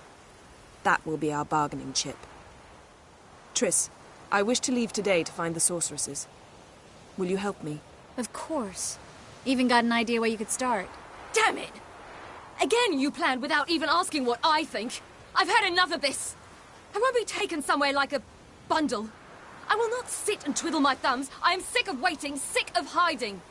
That will be our bargaining chip. Triss, I wish to leave today to find the sorceresses. Will you help me? Of course. Even got an idea where you could start. Damn it! Again you planned without even asking what I think. I've had enough of this. I won't be taken somewhere like a bundle. I will not sit and twiddle my thumbs. I am sick of waiting, sick of hiding.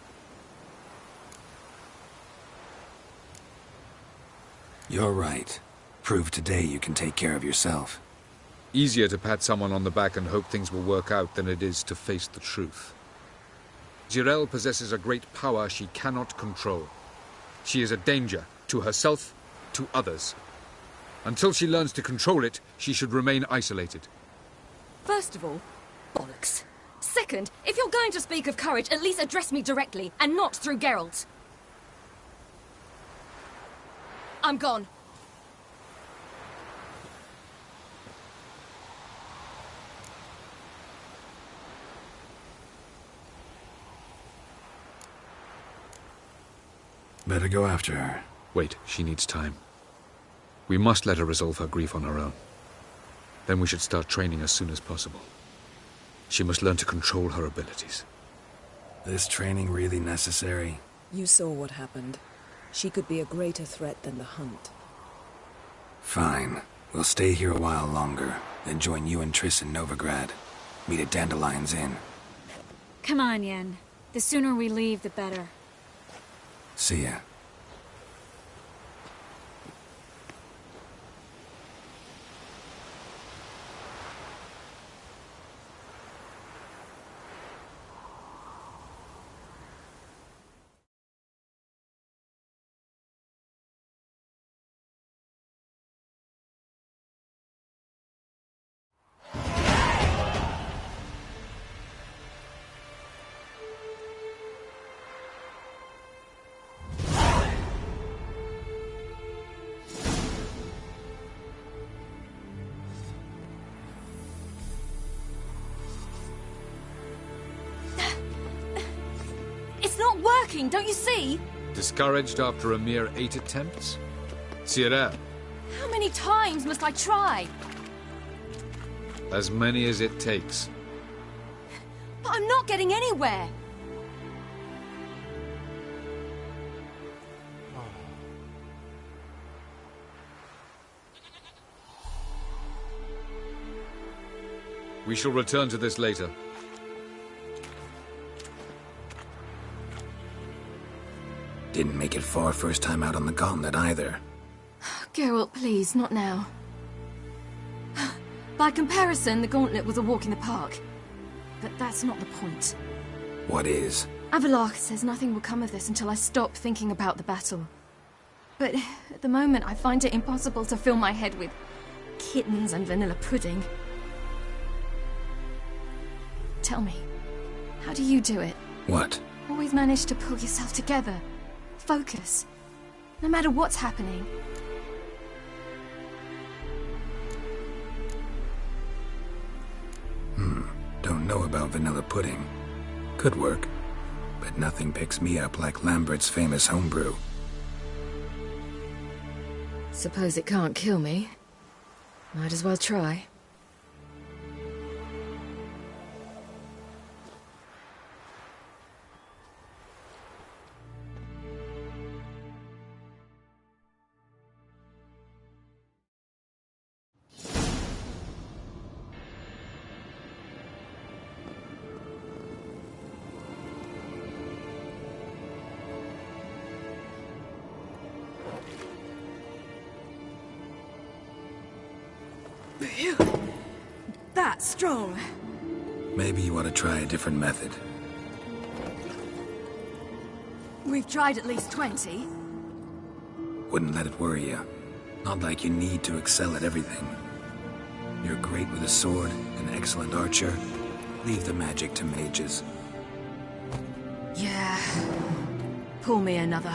You're right. Prove today you can take care of yourself. Easier to pat someone on the back and hope things will work out than it is to face the truth. Zirael possesses a great power she cannot control. She is a danger to herself, to others. Until she learns to control it, she should remain isolated. First of all, bollocks. Second, if you're going to speak of courage, at least address me directly, and not through Geralt. I'm gone. Better go after her. Wait, she needs time. We must let her resolve her grief on her own. Then we should start training as soon as possible. She must learn to control her abilities. This training really necessary? You saw what happened. She could be a greater threat than the Hunt. Fine. We'll stay here a while longer, then join you and Triss in Novigrad. Meet at Dandelion's Inn. Come on, Yen. The sooner we leave, the better. See ya. Don't you see? Discouraged after a mere 8 attempts? Cyril. How many times must I try? As many as it takes. But I'm not getting anywhere. We shall return to this later. Didn't make it far first time out on the gauntlet either. Geralt, please, not now. By comparison, the gauntlet was a walk in the park. But that's not the point. What is? Avallac'h says nothing will come of this until I stop thinking about the battle. But at the moment, I find it impossible to fill my head with kittens and vanilla pudding. Tell me, how do you do it? What? Always manage to pull yourself together. Focus. No matter what's happening. Don't know about vanilla pudding. Could work. But nothing picks me up like Lambert's famous homebrew. Suppose it can't kill me. Might as well try. That's strong. Maybe you ought to try a different method. We've tried at least 20. Wouldn't let it worry you. Not like you need to excel at everything. You're great with a sword, an excellent archer. Leave the magic to mages. Yeah. Pull me another.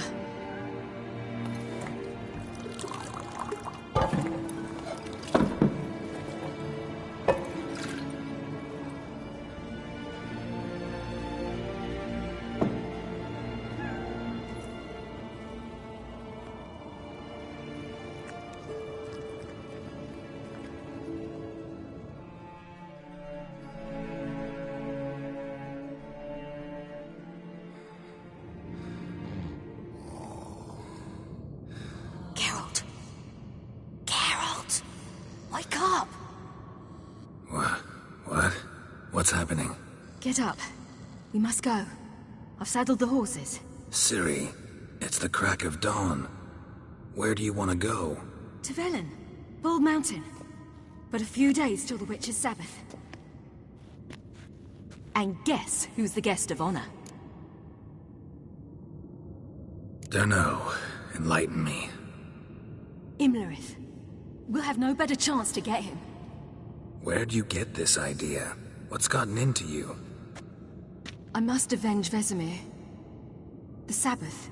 What's happening? Get up. We must go. I've saddled the horses. Ciri, it's the crack of dawn. Where do you want to go? To Velen. Bald Mountain. But a few days till the Witch's Sabbath. And guess who's the guest of honor? Dunno. Enlighten me. Imlerith. We'll have no better chance to get him. Where'd you get this idea? What's gotten into you? I must avenge Vesemir. The Sabbath.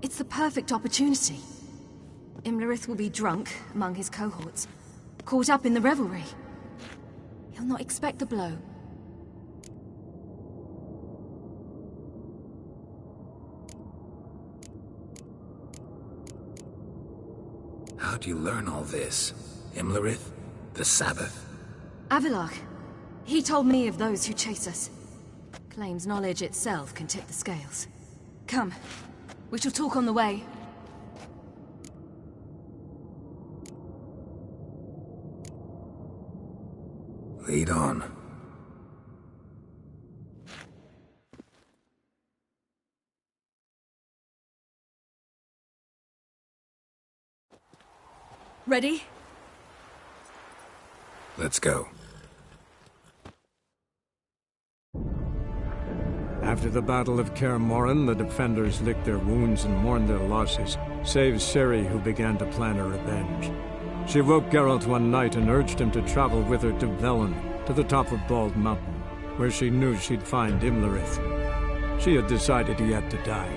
It's the perfect opportunity. Imlerith will be drunk among his cohorts, caught up in the revelry. He'll not expect the blow. How'd you learn all this? Imlerith? The Sabbath? Avallac'h. He told me of those who chase us. Claims knowledge itself can tip the scales. Come, we shall talk on the way. Lead on. Ready? Let's go. After the Battle of Kaer Morhen, the defenders licked their wounds and mourned their losses, save Ciri, who began to plan her revenge. She woke Geralt one night and urged him to travel with her to Velen, to the top of Bald Mountain, where she knew she'd find Imlerith. She had decided he had to die.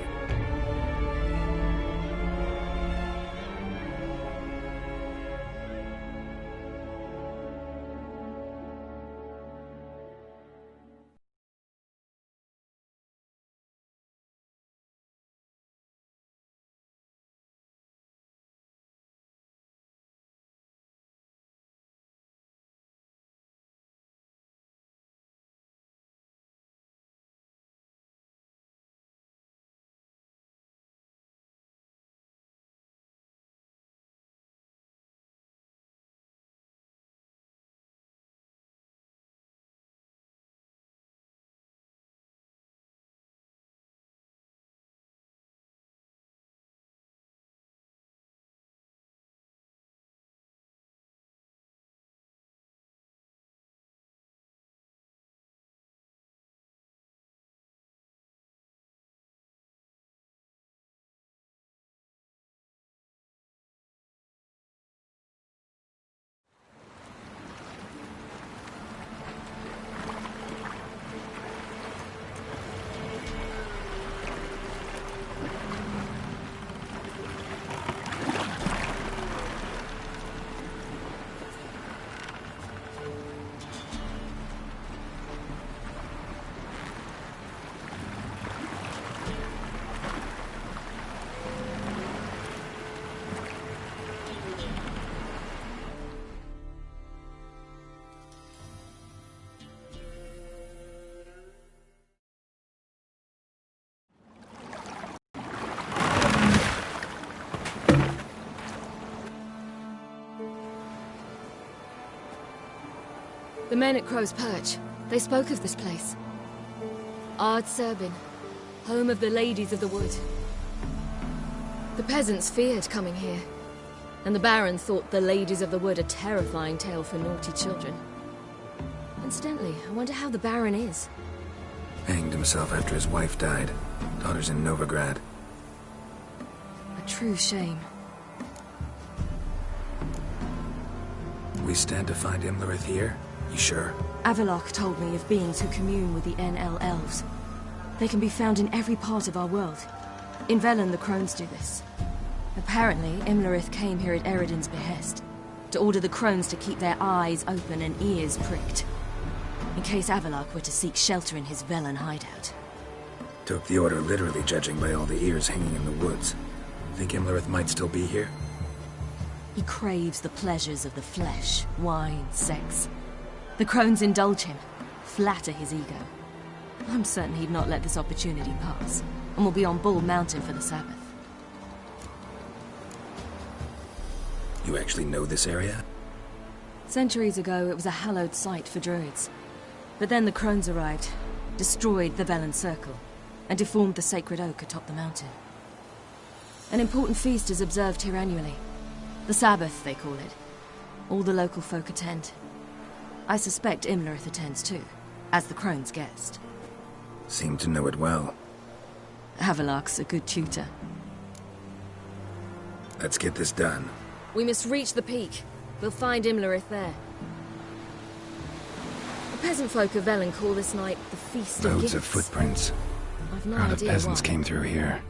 The men at Crow's Perch, they spoke of this place. Ard Serbin, home of the Ladies of the Wood. The peasants feared coming here, and the Baron thought the Ladies of the Wood a terrifying tale for naughty children. Incidentally, I wonder how the Baron is. Hanged himself after his wife died. Daughter's in Novigrad. A true shame. We stand to find Imlerith here? You sure? Avallac'h told me of beings who commune with the NL Elves. They can be found in every part of our world. In Velen, the Crones do this. Apparently, Imlerith came here at Eredin's behest, to order the Crones to keep their eyes open and ears pricked, in case Avallac'h were to seek shelter in his Velen hideout. Took the order literally, judging by all the ears hanging in the woods. Think Imlerith might still be here? He craves the pleasures of the flesh, wine, sex. The Crones indulge him, flatter his ego. I'm certain he'd not let this opportunity pass, and will be on Bald Mountain for the Sabbath. You actually know this area? Centuries ago, it was a hallowed site for druids. But then the Crones arrived, destroyed the Velen Circle, and deformed the sacred oak atop the mountain. An important feast is observed here annually. The Sabbath, they call it. All the local folk attend. I suspect Imlerith attends too, as the Crone's guest. Seem to know it well. Avallac'h's a good tutor. Let's get this done. We must reach the peak. We'll find Imlerith there. The peasant folk of Velen call this night the Feast of Gifts. Loads of footprints. I've no Crowd of idea peasants why. came through here.